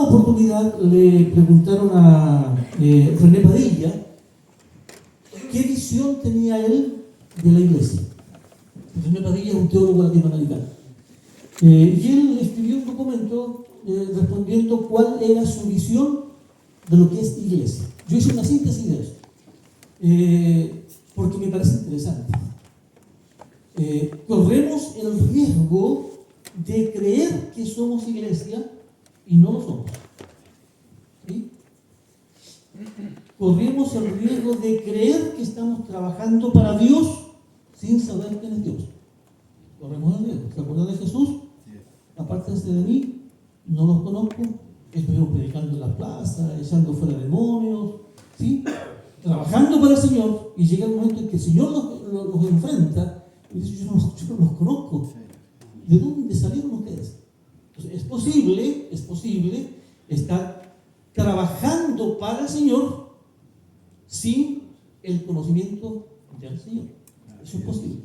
oportunidad le preguntaron a René Padilla qué visión tenía él de la iglesia. René Padilla es un teólogo latinoamericano. Y él escribió un documento respondiendo cuál era su visión de lo que es iglesia. Yo hice una síntesis de eso, porque me parece interesante. Corremos el riesgo de creer que somos iglesia y no lo somos. ¿Sí? Corremos el riesgo de creer que estamos trabajando para Dios sin saber quién es Dios. Corremos el riesgo. ¿Se acuerdan de Jesús? Apártense de mí, no los conozco. Estuvimos predicando en la plaza, echando fuera demonios, ¿sí? Trabajando para el Señor, y llega el momento en que el Señor los enfrenta y dice: yo no los conozco. ¿De dónde salieron ustedes? Entonces, es posible estar trabajando para el Señor sin el conocimiento del Señor. Eso es posible.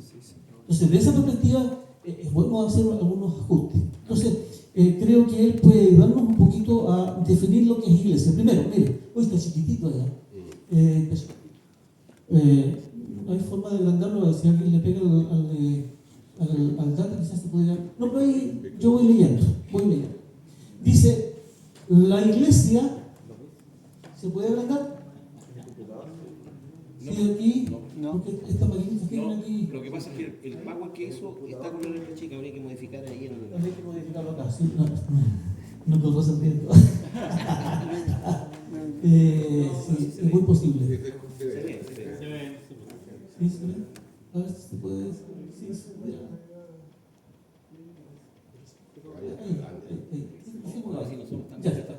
Entonces, de esa perspectiva, es bueno hacer algunos ajustes. Entonces, creo que él puede ayudarnos un poquito a definir lo que es iglesia. Primero, mire, hoy está chiquitito allá. No hay forma de agrandarlo. Si alguien le pega al dato, quizás se podría. No, pero ahí yo voy leyendo. Dice: la iglesia se puede agrandar. Sí, aquí, no. Porque esta maquinita que viene aquí. Lo que pasa es que el PowerPoint que hizo está con una letra chica, habría que modificar ahí en el. Hay que modificarlo acá, sí. No todo se entiende. Sí, es muy posible. Se ve. Sí, se ve. A ver si se puede. Sí, se puede. Ya está.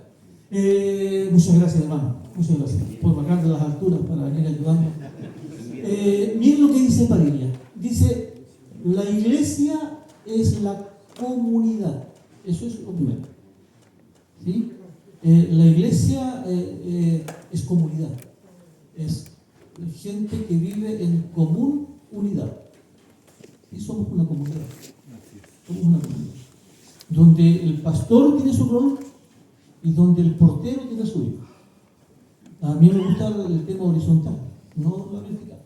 Muchas gracias, hermano. Muchas gracias por bajar de las alturas para venir ayudando. Miren lo que dice Padilla. Dice: la iglesia es la comunidad. Eso es lo primero. ¿Sí? La iglesia es comunidad. Es gente que vive en común unidad. Y somos una comunidad. Somos una comunidad. Donde el pastor tiene su rol y donde el portero tiene suyo. A mí me gusta el tema horizontal, no la vertical.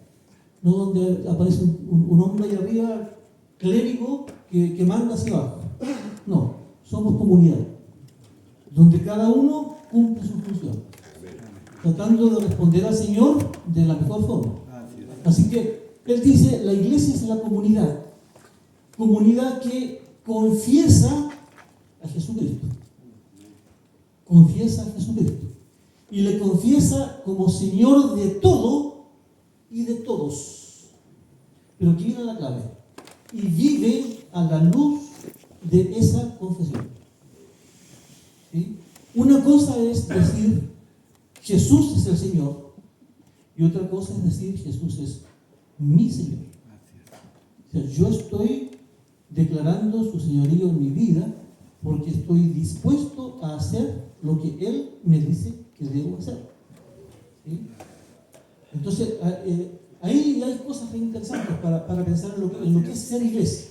No donde aparece un hombre ahí arriba, clérigo, que manda hacia abajo. No, somos comunidad, donde cada uno cumple su función, tratando de responder al Señor de la mejor forma. Así que él dice: la iglesia es la comunidad que confiesa a Jesucristo. Confiesa a Jesucristo. Y le confiesa como Señor de todo y de todos. Pero aquí viene la clave. Y vive a la luz de esa confesión. ¿Sí? Una cosa es decir: Jesús es el Señor. Y otra cosa es decir: Jesús es mi Señor. O sea, yo estoy declarando su señorío en mi vida porque estoy dispuesto a hacer lo que Él me dice que debo hacer. ¿Sí? Entonces, ahí hay cosas muy interesantes para pensar en lo que es ser iglesia.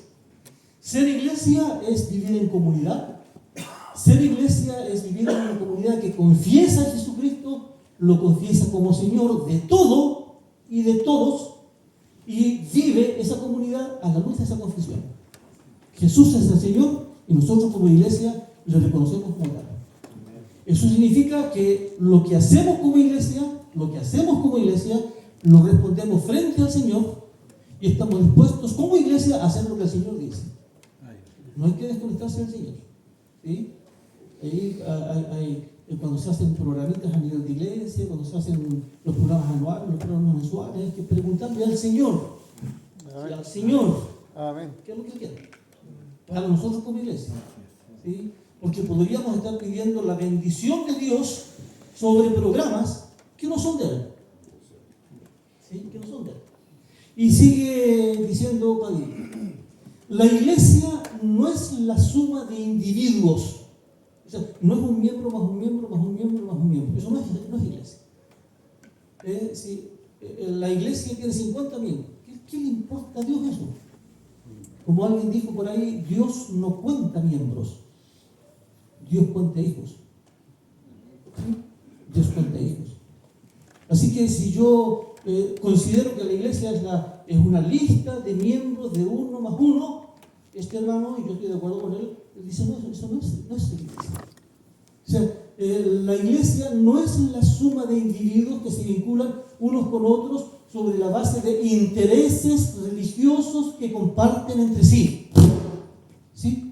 Ser iglesia es vivir en comunidad. Ser iglesia es vivir en una comunidad que confiesa a Jesucristo, lo confiesa como Señor de todo y de todos, y vive esa comunidad a la luz de esa confesión. Jesús es el Señor y nosotros como iglesia le reconocemos como tal. Eso significa que lo que hacemos como iglesia, lo respondemos frente al Señor y estamos dispuestos como iglesia a hacer lo que el Señor dice. No hay que desconectarse del Señor. ¿Sí? Ahí, cuando se hacen programitas a nivel de iglesia, cuando se hacen los programas anuales, los programas mensuales, hay que preguntarle al Señor. Al Señor. Amén. ¿Qué es lo que quiere? Para nosotros como iglesia. ¿Sí? Porque podríamos estar pidiendo la bendición de Dios sobre programas que no son de Él. ¿Sí? Que no son de Él. Y sigue diciendo Padilla: la iglesia no es la suma de individuos. O sea, no es un miembro más un miembro más un miembro más un miembro. Eso no es iglesia. Si la iglesia tiene 50 miembros, ¿qué le importa a Dios eso? Como alguien dijo por ahí, Dios no cuenta miembros, Dios cuenta hijos. Así que si yo considero que la iglesia es una lista de miembros de 1 más 1, este hermano, y yo estoy de acuerdo con él, dice, no, eso no es iglesia. O sea, la iglesia no es la suma de individuos que se vinculan unos con otros sobre la base de intereses religiosos que comparten entre sí. ¿Sí?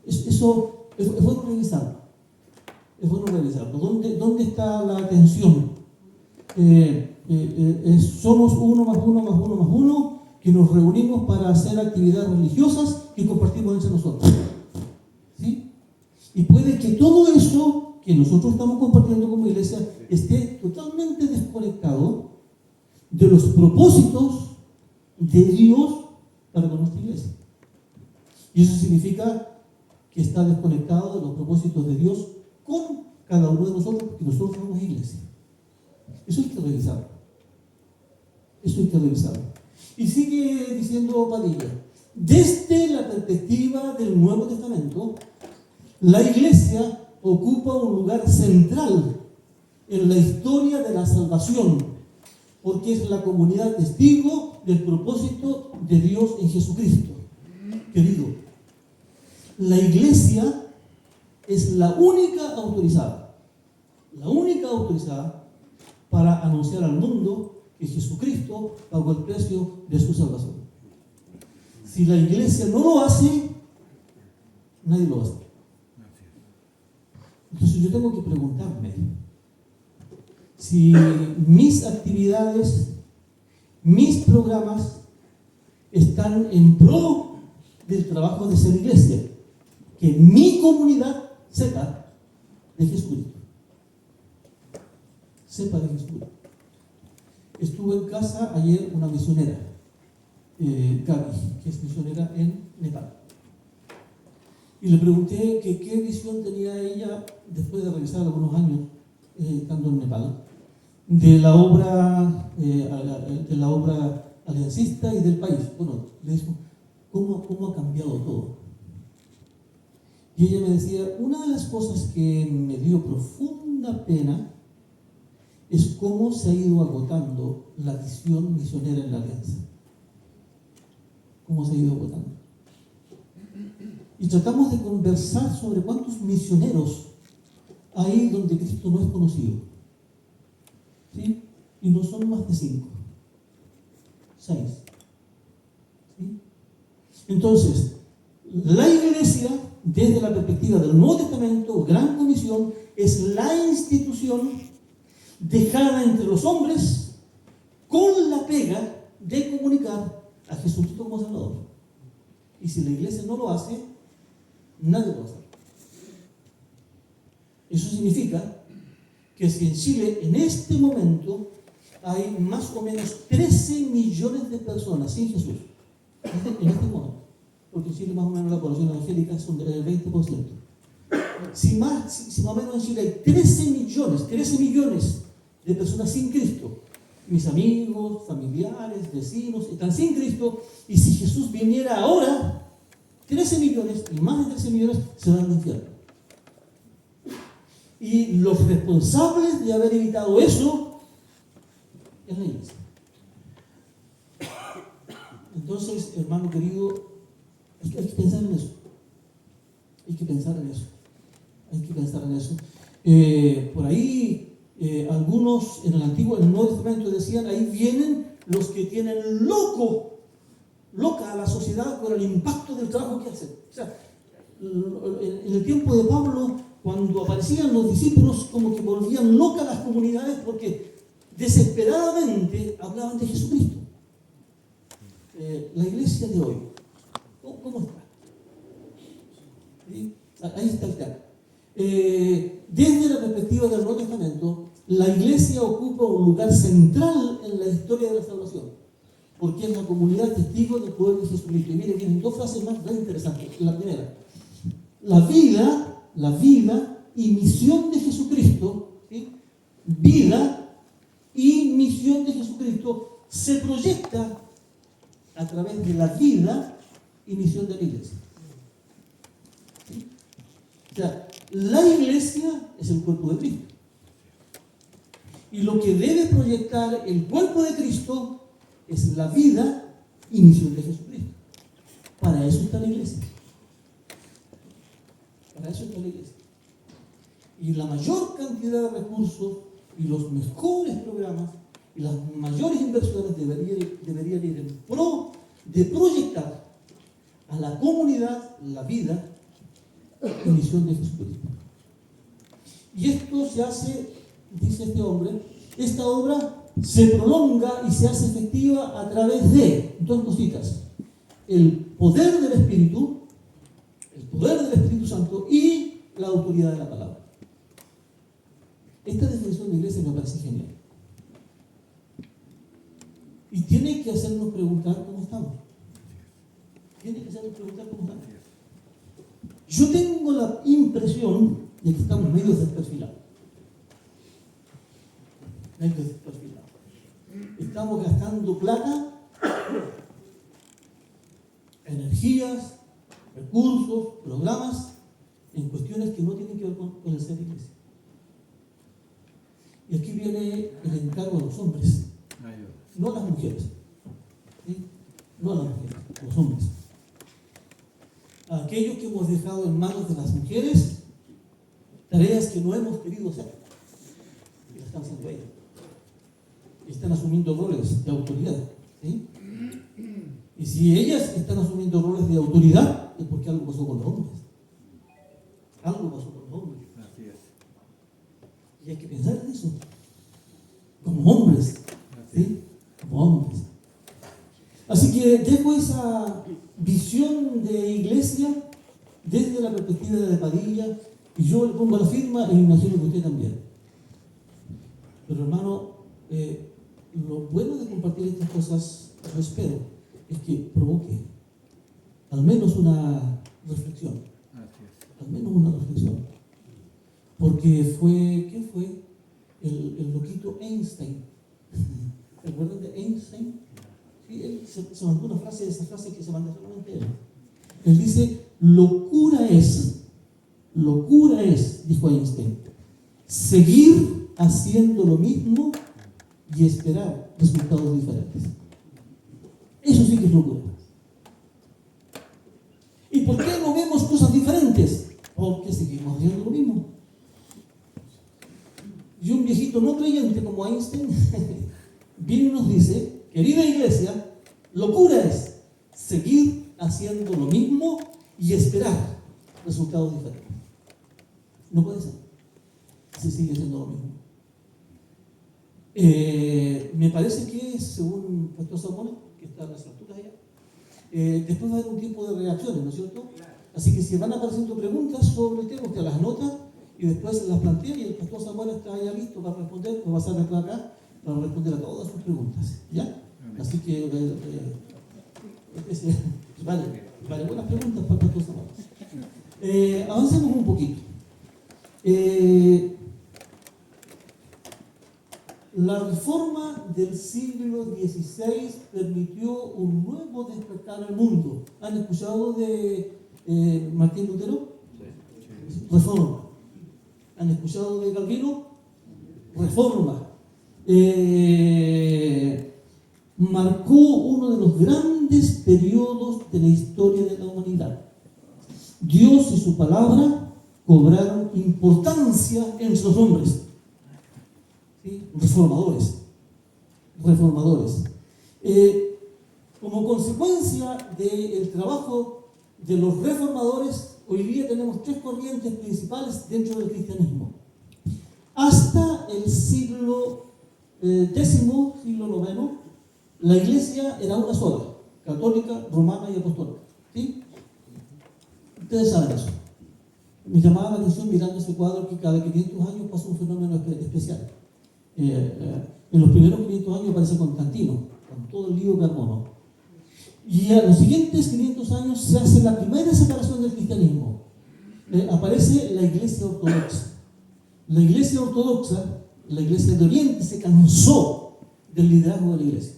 Eso es bueno revisarlo. Es bueno revisarlo. ¿Dónde está la tensión? Somos 1 más 1 más 1 más 1 que nos reunimos para hacer actividades religiosas que compartimos entre nosotros. ¿Sí? Y puede que todo eso que nosotros estamos compartiendo como iglesia esté totalmente desconectado de los propósitos de Dios para con nuestra iglesia. Y eso significa que está desconectado de los propósitos de Dios con cada uno de nosotros, porque nosotros somos iglesia. Eso hay que revisarlo. Eso hay que revisarlo. Y sigue diciendo Padilla, desde la perspectiva del Nuevo Testamento, la iglesia ocupa un lugar central en la historia de la salvación, porque es la comunidad testigo del propósito de Dios en Jesucristo. Querido, la iglesia es la única autorizada para anunciar al mundo que Jesucristo pagó el precio de su salvación. Si la iglesia no lo hace, nadie lo va a hacer. Entonces yo tengo que preguntarme si mis actividades, mis programas están en pro del trabajo de ser iglesia, que mi comunidad sepa de Jesucristo. Sepa de Jesucristo. Estuvo en casa ayer una misionera, Gaby, que es misionera en Nepal. Y le pregunté que qué visión tenía ella después de regresar algunos años estando en Nepal, de la obra aliancista y del país. Bueno, le dijo, ¿cómo ha cambiado todo? Y ella me decía, una de las cosas que me dio profunda pena es cómo se ha ido agotando la visión misionera en la alianza. Cómo se ha ido agotando. Y tratamos de conversar sobre cuántos misioneros hay donde Cristo no es conocido. ¿Sí? Y no son más de 5. 6. ¿Sí? Entonces, la iglesia, desde la perspectiva del Nuevo Testamento, Gran Comisión, es la institución dejada entre los hombres con la pega de comunicar a Jesucristo como Salvador. Y si la iglesia no lo hace, nadie lo va a hacer. Eso significa que si en Chile en este momento hay más o menos 13 millones de personas sin Jesús, en este momento, porque en Chile más o menos la población evangélica son del 20%. Si más o menos en Chile hay 13 millones de personas sin Cristo, mis amigos, familiares, vecinos, están sin Cristo, y si Jesús viniera ahora, 13 millones y más de 13 millones se van al infierno. Y los responsables de haber evitado eso es la iglesia. Entonces, hermano querido, hay que pensar en eso. Hay que pensar en eso. Por ahí, algunos en el Nuevo Testamento decían, ahí vienen los que tienen loca a la sociedad por el impacto del trabajo que hacen. O sea, en el tiempo de Pablo, cuando aparecían los discípulos, como que volvían locas las comunidades porque desesperadamente hablaban de Jesucristo. La iglesia de hoy, ¿cómo está? ¿Sí? Ahí está el tema. Desde la perspectiva del Nuevo Testamento, la iglesia ocupa un lugar central en la historia de la salvación, porque es la comunidad testigo del poder de Jesucristo. Y miren, tienen dos frases más interesantes. La primera, la vida y misión de Jesucristo, ¿sí? Vida y misión de Jesucristo se proyecta a través de la vida y misión de la iglesia. ¿Sí? O sea, la iglesia es el cuerpo de Cristo. Y lo que debe proyectar el cuerpo de Cristo es la vida y misión de Jesucristo. Para eso está la iglesia. Para eso está la iglesia. Y la mayor cantidad de recursos y los mejores programas y las mayores inversiones deberían ir en pro de proyectar a la comunidad la vida y misión de Jesucristo. Y esto se hace, dice este hombre, esta obra se prolonga y se hace efectiva a través de dos cositas: el poder del Espíritu Santo y la autoridad de la palabra. Esta definición de iglesia me parece genial. Y tiene que hacernos preguntar cómo estamos. Yo tengo la impresión de que estamos medio desperfilados. Estamos gastando plata, energías, recursos, programas en cuestiones que no tienen que ver con el ser iglesia. Y aquí viene el encargo a los hombres, no a las mujeres. ¿Sí? No a las mujeres, a los hombres. A aquellos que hemos dejado en manos de las mujeres tareas que no hemos querido hacer. Y las están haciendo ellas. Y están asumiendo roles de autoridad. ¿Sí? Y si ellas están asumiendo roles de autoridad, es porque algo pasó con los hombres. Algo pasó con los hombres. Así es. Y hay que pensar en eso. Como hombres. ¿Sí? Como hombres. Así que dejo esa visión de iglesia desde la perspectiva de Padilla, y yo le pongo la firma y me imagino que usted también. Pero hermano, lo bueno de compartir estas cosas, yo espero, es que provoque al menos una reflexión. Al menos una reflexión. Porque ¿quién fue? El loquito Einstein. ¿Se acuerdan de Einstein? Sí, él se mandó una frase, esa frase que se manda solamente él. Él dice, locura es, dijo Einstein, seguir haciendo lo mismo y esperar resultados diferentes. Eso sí que es locura. ¿Y por qué no vemos cosas diferentes? Porque seguimos haciendo lo mismo. Y un viejito no creyente como Einstein viene y nos dice, querida iglesia, locura es seguir haciendo lo mismo y esperar resultados diferentes. No puede ser. Se sigue haciendo lo mismo. Me parece que, según el pastor Samuel, que está en las alturas allá, después va a haber un tiempo de reacciones, ¿no es cierto? Así que si van apareciendo preguntas sobre el tema, usted las anota y después las plantea, y el pastor Samuel está ya listo para responder, va a pasar después acá para responder a todas sus preguntas. ¿Ya? Así que vale, buenas preguntas para el pastor Samuel. Avancemos un poquito. La reforma del siglo XVI permitió un nuevo despertar al mundo. ¿Han escuchado de Martín Lutero? Sí. Reforma. ¿Han escuchado de Calvino? Reforma. Marcó uno de los grandes periodos de la historia de la humanidad. Dios y su palabra cobraron importancia entre los hombres. ¿Sí? Reformadores. Como consecuencia del trabajo de los reformadores, hoy día tenemos tres corrientes principales dentro del cristianismo. Hasta el siglo X, siglo IX, la iglesia era una sola, católica, romana y apostólica. ¿Sí? Ustedes saben eso. Me llamaba la atención mirando ese cuadro que cada 500 años pasa un fenómeno especial. En los primeros 500 años aparece Constantino, con todo el lío carbono. Y a los siguientes 500 años se hace la primera separación del cristianismo. Aparece la iglesia ortodoxa. La iglesia ortodoxa, la iglesia de Oriente, se cansó del liderazgo de la iglesia.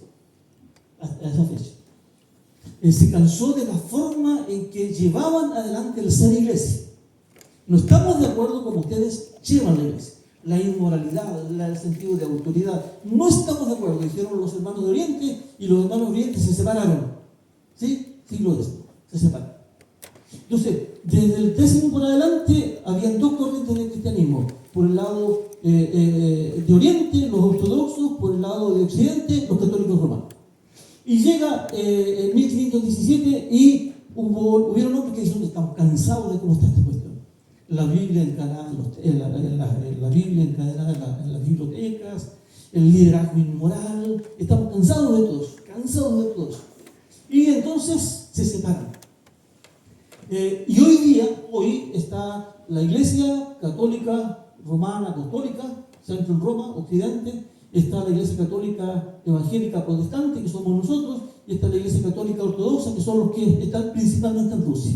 Hasta esa fecha. Se cansó de la forma en que llevaban adelante el ser iglesia. No estamos de acuerdo con ustedes llevan la iglesia. la inmoralidad, el sentido de autoridad. No estamos de acuerdo, dijeron los hermanos de Oriente, y los hermanos de Oriente se separaron. ¿Sí? Siglo X, se separan. Entonces, desde el X por adelante, habían dos corrientes del cristianismo. Por el lado de Oriente, los ortodoxos; por el lado de Occidente, los católicos romanos. Y llega en 1517 y hubieron hombres que dijeron que estamos cansados de cómo está esta cuestión. La Biblia encadenada la Biblia encadenada en las bibliotecas, el liderazgo inmoral. Estamos cansados de todos. Y entonces se separan. Y hoy está la Iglesia Católica Romana Apostólica, centro en Roma, Occidente; está la Iglesia Católica Evangélica Protestante, que somos nosotros; y está la Iglesia Católica Ortodoxa, que son los que están principalmente en Rusia.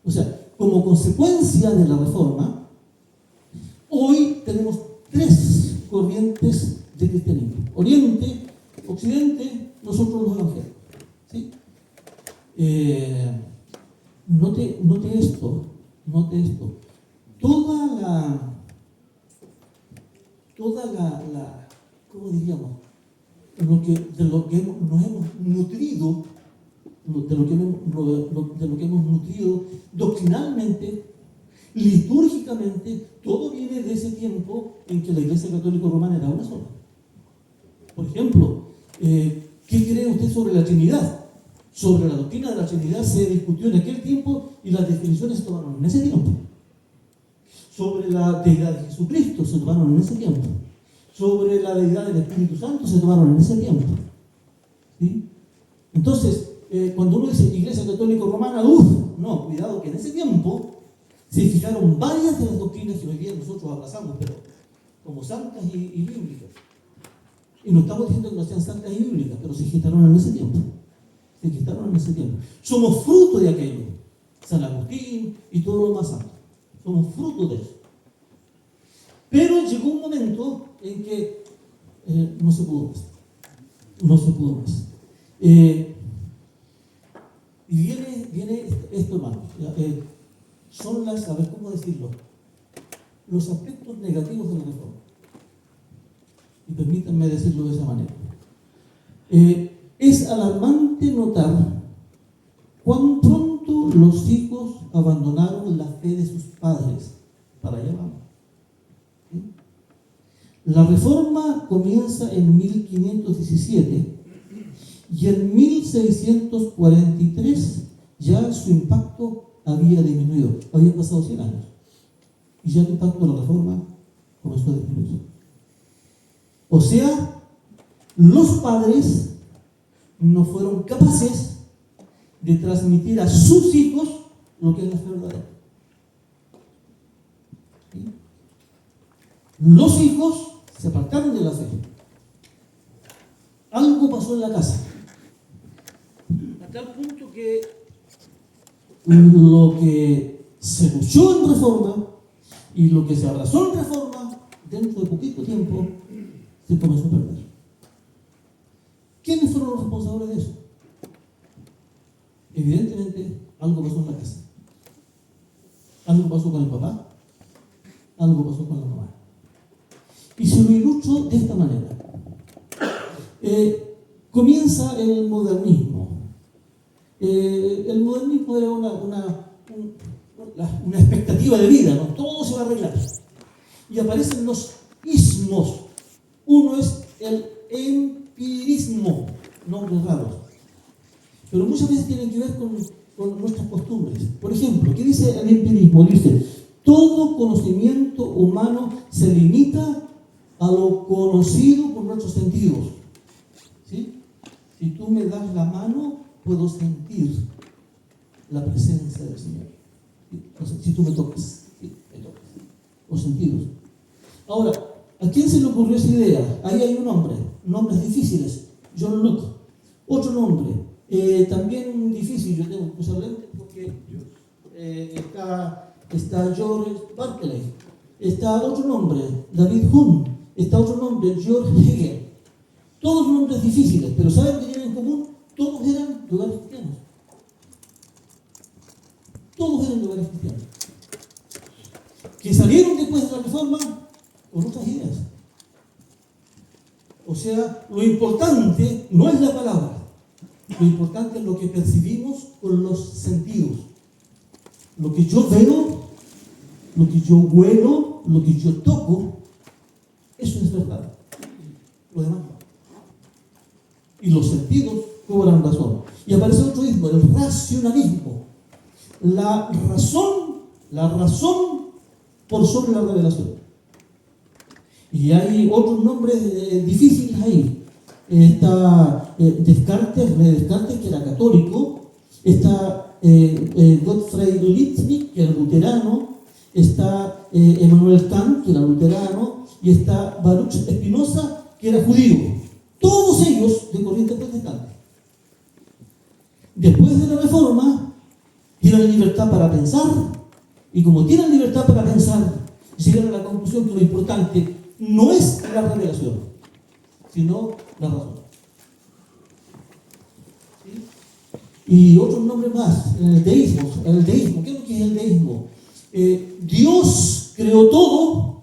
O sea, como consecuencia de la Reforma, hoy tenemos tres corrientes de cristianismo: Oriente, Occidente, nosotros los evangélicos. ¿Sí? Note esto. Toda la ¿cómo diríamos? De lo que nos hemos nutrido, de lo que hemos nutrido doctrinalmente, litúrgicamente, todo viene de ese tiempo en que la Iglesia Católica Romana era una sola. Por ejemplo, ¿qué cree usted sobre la Trinidad? Sobre la doctrina de la Trinidad se discutió en aquel tiempo y las definiciones se tomaron en ese tiempo. Sobre la deidad de Jesucristo se tomaron en ese tiempo. Sobre la deidad del Espíritu Santo se tomaron en ese tiempo. ¿Sí? Entonces, cuando uno dice Iglesia Católica Romana, no, cuidado, que en ese tiempo se fijaron varias de las doctrinas que hoy día nosotros abrazamos, pero como santas y bíblicas. Y no estamos diciendo que no sean santas y bíblicas, pero se gestaron en ese tiempo. Somos fruto de aquello. San Agustín y todo lo más santo. Somos fruto de eso. Pero llegó un momento en que no se pudo más. Y viene esto, hermano. Son a ver cómo decirlo, los aspectos negativos de la reforma. Y permítanme decirlo de esa manera. Es alarmante notar cuán pronto los hijos abandonaron la fe de sus padres. Para allá vamos. ¿Sí? La reforma comienza en 1517 y en 1643 ya su impacto había disminuido. Habían pasado 100 años y ya el impacto de la reforma comenzó a disminuir. O sea, los padres no fueron capaces de transmitir a sus hijos lo que es la fe verdadera. ¿Sí? Los hijos se apartaron de la fe. Algo pasó en la casa, a tal punto que lo que se luchó en reforma y lo que se abrazó en reforma, dentro de poquito tiempo se comenzó a perder. ¿Quiénes fueron los responsables de eso? Evidentemente, algo pasó en la casa. Algo pasó con el papá, algo pasó con la mamá. Y se lo ilustro de esta manera. Comienza el modernismo. El modernismo era una expectativa de vida, ¿no? Todo se va a arreglar. Y aparecen los ismos. Uno es el empirismo, nombres raros, pero muchas veces tienen que ver con nuestras costumbres. Por ejemplo, ¿qué dice el empirismo? Dice: todo conocimiento humano se limita a lo conocido por nuestros sentidos. ¿Sí? Si tú me das la mano, puedo sentir la presencia del Señor. ¿Sí? O sea, si tú me tocas, ¿sí? Me tocas. Los sentidos. Ahora, ¿a quién se le ocurrió esa idea? Ahí hay un nombre, nombres difíciles. John Locke. Otro nombre, también difícil, yo tengo que usar lentes porque está George Berkeley. Está otro nombre, David Hume. Está otro nombre, George Hegel. Todos nombres difíciles, pero ¿saben qué tienen en común? Todos eran lugares cristianos. Todos eran lugares cristianos. Que salieron después de la reforma, con otras ideas. O sea, lo importante no es la palabra, lo importante es lo que percibimos con los sentidos. Lo que yo veo, lo que yo huelo, lo que yo toco, eso es verdad. Lo demás no. Y los sentidos cobran razón. Y aparece otro ismo, el racionalismo. La razón por sobre la revelación. Y hay otros nombres difíciles ahí. Está Descartes, René Descartes, que era católico. Está Gottfried Leibniz, que era luterano. Está Emmanuel Kant, que era luterano. Y está Baruch Spinoza, que era judío. Todos ellos de corriente protestante. Después de la Reforma, tienen libertad para pensar. Y como tienen libertad para pensar, llegan a la conclusión que lo importante no es la revelación, sino la razón. ¿Sí? Y otros nombres más, el deísmo. ¿Qué es lo que es el deísmo? Dios creó todo,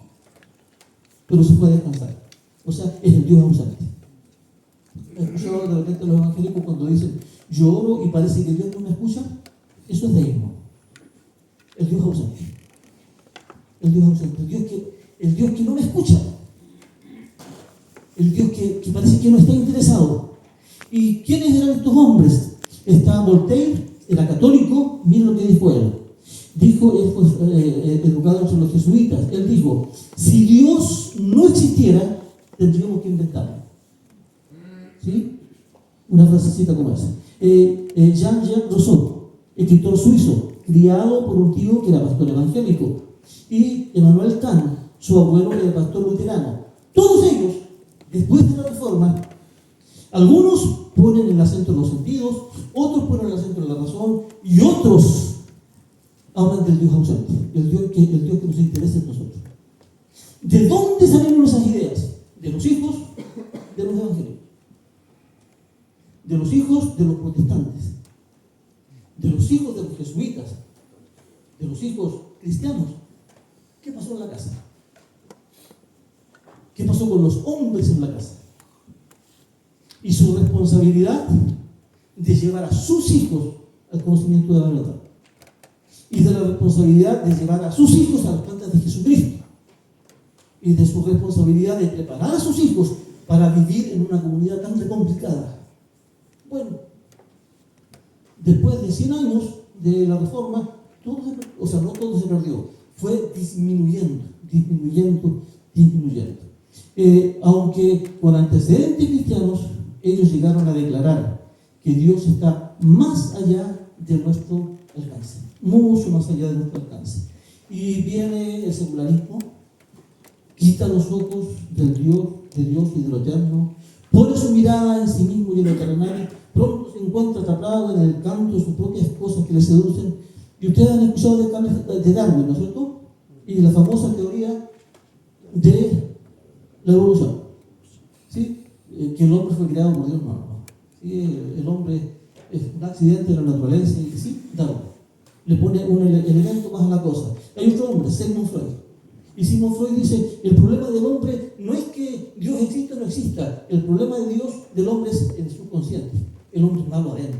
pero se puede descansar. O sea, es el Dios ausente. ¿He escuchado de repente a los evangélicos cuando dicen, yo oro y parece que Dios no me escucha? Eso es deísmo. El Dios ausente. El Dios ausente. El Dios que no me escucha. El Dios que parece que no está interesado. ¿Y quiénes eran estos hombres? Está Voltaire, era católico, miren lo que dijo él. Dijo, él fue educado entre los jesuitas. Él dijo, si Dios no existiera, tendríamos que inventarlo. ¿Sí? Una frasecita como esa. Jean-Jacques Rousseau, escritor suizo, criado por un tío que era pastor evangélico. Y Emmanuel Kant, su abuelo, era pastor luterano. Todos ellos, después de la Reforma, algunos ponen el acento en los sentidos, otros ponen el acento en la razón, y otros hablan del Dios ausente, el Dios que nos interesa en nosotros. ¿De dónde salieron esas ideas? De los hijos de los evangélicos, de los hijos de los protestantes, de los hijos de los jesuitas, de los hijos cristianos. ¿Qué pasó en la casa? ¿Qué pasó con los hombres en la casa? Y su responsabilidad de llevar a sus hijos al conocimiento de la verdad. Y de la responsabilidad de llevar a sus hijos a las plantas de Jesucristo. Y de su responsabilidad de preparar a sus hijos para vivir en una comunidad tan complicada. Bueno, después de 100 años de la Reforma, no todo se perdió. Fue disminuyendo. Aunque con antecedentes cristianos, ellos llegaron a declarar que Dios está más allá de nuestro alcance, mucho más allá de nuestro alcance. Y viene el secularismo, quita los ojos de Dios y de lo eterno, pone su mirada en sí mismo y en lo terrenal, pronto se encuentra atrapado en el canto de sus propias cosas que le seducen. Y ustedes han escuchado de Darwin, ¿no es cierto? Y la famosa teoría de la evolución. ¿Sí? Que el hombre fue creado por Dios, no. ¿Sí? El hombre es un accidente de la naturaleza, y sí, Darwin. Le pone un elemento más a la cosa. Hay otro hombre, Sigmund Freud. Y Sigmund Freud dice, el problema del hombre no es que Dios exista o no exista, el problema del hombre es el subconsciente. El hombre es malo adentro.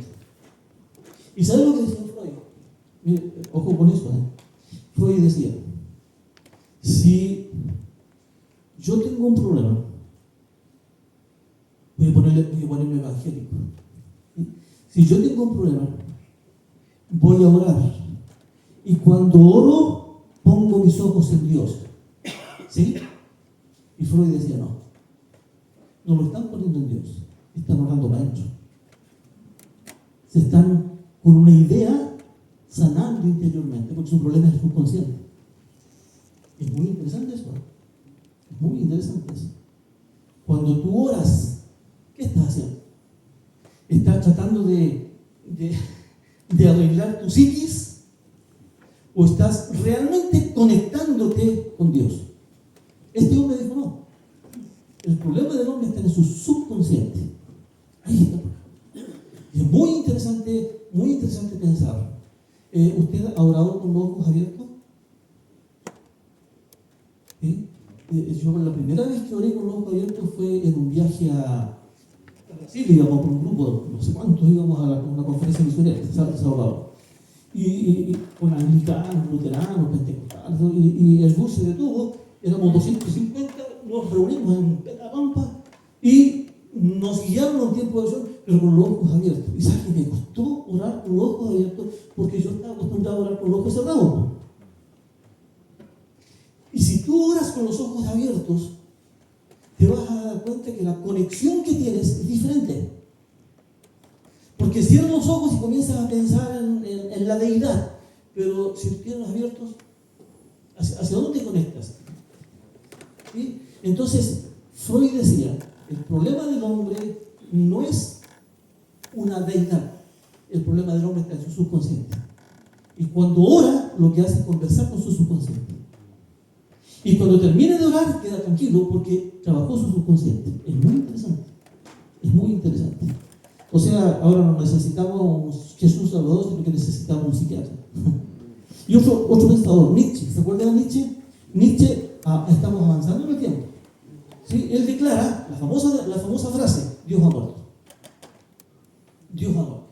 ¿Y sabe lo que decía Freud? Mire, ojo con eso. Freud decía, si yo tengo un problema, voy a ponerme evangélico. Si yo tengo un problema, voy a orar. Y cuando oro, pongo mis ojos en Dios. ¿Sí? Y Freud decía, no lo están poniendo en Dios, están orando para adentro. Se están con una idea sanando interiormente, porque su problema es el subconsciente. Es muy interesante eso. Es muy interesante eso. Cuando tú oras, ¿qué estás haciendo? ¿Estás tratando de arreglar tu psiquis? ¿O estás realmente conectándote con Dios? Este hombre dijo, no. El problema del hombre está en su subconsciente. Ahí está. Y es muy interesante pensar. ¿Usted ha orado con los ojos abiertos? ¿Sí? Yo la primera vez que oré con los ojos abiertos fue en un viaje a Brasil, íbamos con un grupo, no sé cuántos, íbamos a una conferencia misionera de Sao Paulo. Y con anglicanos, luteranos, pentecostales, y el bus se detuvo, éramos 250, nos reunimos en Petapampa y nos guiaron a un tiempo de oración, pero con los ojos abiertos. Y sabes que me costó orar con los ojos abiertos porque yo estaba acostumbrado a orar con los ojos cerrados. Y si tú oras con los ojos abiertos, te vas a dar cuenta que la conexión que tienes es diferente. Porque cierras los ojos y comienzas a pensar en la deidad. Pero si tienes los abiertos, ¿hacia dónde conectas? ¿Sí? Entonces, Freud decía, el problema del hombre no es una deidad. El problema del hombre está en su subconsciente. Y cuando ora, lo que hace es conversar con su subconsciente. Y cuando termine de orar, queda tranquilo porque trabajó su subconsciente. Es muy interesante. Es muy interesante. O sea, ahora no necesitamos un Jesús Salvador, sino que necesitamos un psiquiatra. Y otro pensador, Nietzsche. ¿Se acuerdan de Nietzsche? Nietzsche, estamos avanzando en el tiempo. ¿Sí? Él declara la famosa frase, Dios ha muerto. Dios ha muerto.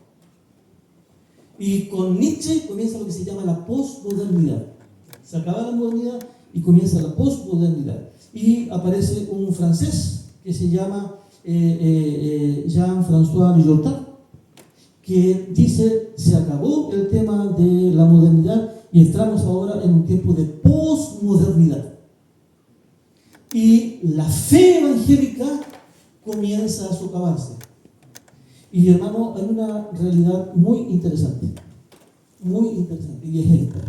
Y con Nietzsche comienza lo que se llama la posmodernidad. Se acaba la modernidad y comienza la posmodernidad. Y aparece un francés que se llama Jean-François Lyotard, que dice, se acabó el tema de la modernidad y entramos ahora en un tiempo de posmodernidad. Y la fe evangélica comienza a socavarse. Y hermano, hay una realidad muy interesante, y es esta.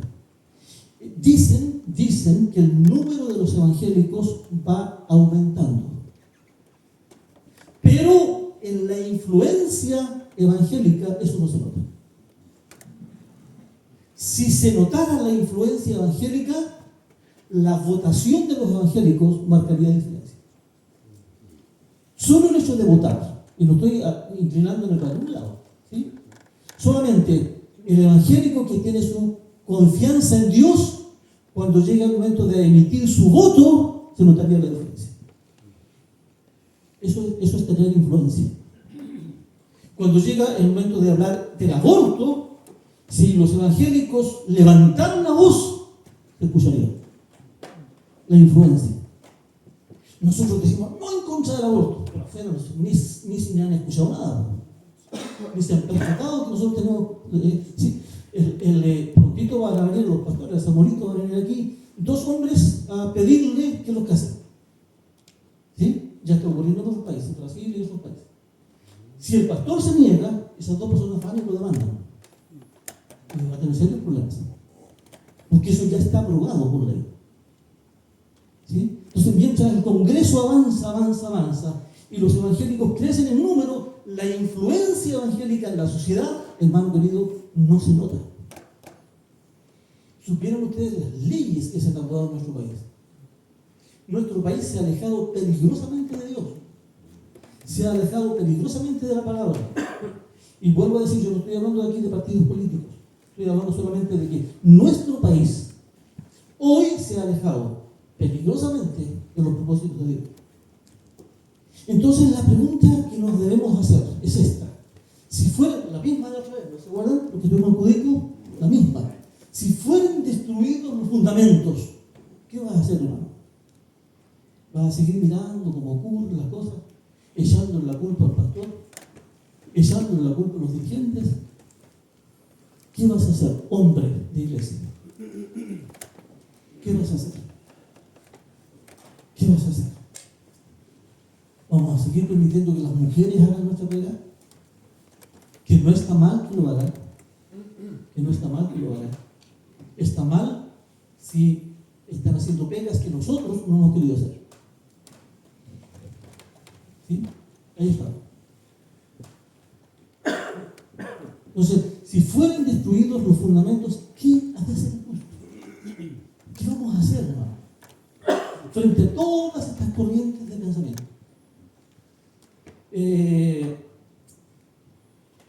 Dicen que el número de los evangélicos va aumentando. Pero en la influencia evangélica eso no se nota. Si se notara la influencia evangélica, la votación de los evangélicos marcaría diferencia. Solo el hecho de votar, y no estoy inclinándome para un lado, ¿sí? Solamente el evangélico que tiene su confianza en Dios, cuando llega el momento de emitir su voto, se notaría la diferencia. Eso es tener influencia. Cuando llega el momento de hablar del aborto, si los evangélicos levantaran la voz, se escucharía la influencia. Nosotros decimos, no en contra del aborto, pero afuera ni se han escuchado nada, ni se han percatado que nosotros tenemos, ¿sí? Prontito van a venir los pastores, Samorito van a venir aquí, 2 hombres a pedirle que los casen. ¿Sí? Ya está ocurriendo en otros países, en Brasil y en otros países. Si el pastor se niega, esas 2 personas van y lo demandan. Y va a tener serios problemas. Porque eso ya está aprobado por ley. ¿Sí? Entonces, mientras el Congreso avanza, y los evangélicos crecen en número, la influencia evangélica en la sociedad, hermano querido, no se nota. ¿Supieron ustedes las leyes que se han aprobado en nuestro país? Nuestro país se ha alejado peligrosamente de Dios. Se ha alejado peligrosamente de la palabra. Y vuelvo a decir, yo no estoy hablando aquí de partidos políticos. Estoy hablando solamente de que nuestro país hoy se ha alejado peligrosamente de los propósitos de Dios. Entonces la pregunta que nos debemos hacer es esta. Si fuera la misma de otra vez, ¿no se acuerdan? Porque tuvimos un judico, la misma. Si fueran destruidos los fundamentos, ¿qué vas a hacer, hermano? ¿Vas a seguir mirando cómo ocurren las cosas? ¿Echándole la culpa al pastor? ¿Echándole la culpa a los dirigentes? ¿Qué vas a hacer, hombre de iglesia? ¿Qué vas a hacer? ¿Qué vas a hacer? ¿Vamos a seguir permitiendo que las mujeres hagan nuestra pega? Que no está mal que lo hagan. Que no está mal que lo hagan. Está mal si están haciendo pegas que nosotros no hemos querido hacer. ¿Sí? Ahí está. Entonces, si fueran destruidos los fundamentos, ¿qué ha de hacer el culto? ¿Qué vamos a hacer, hermano? Frente a todas estas corrientes de pensamiento. En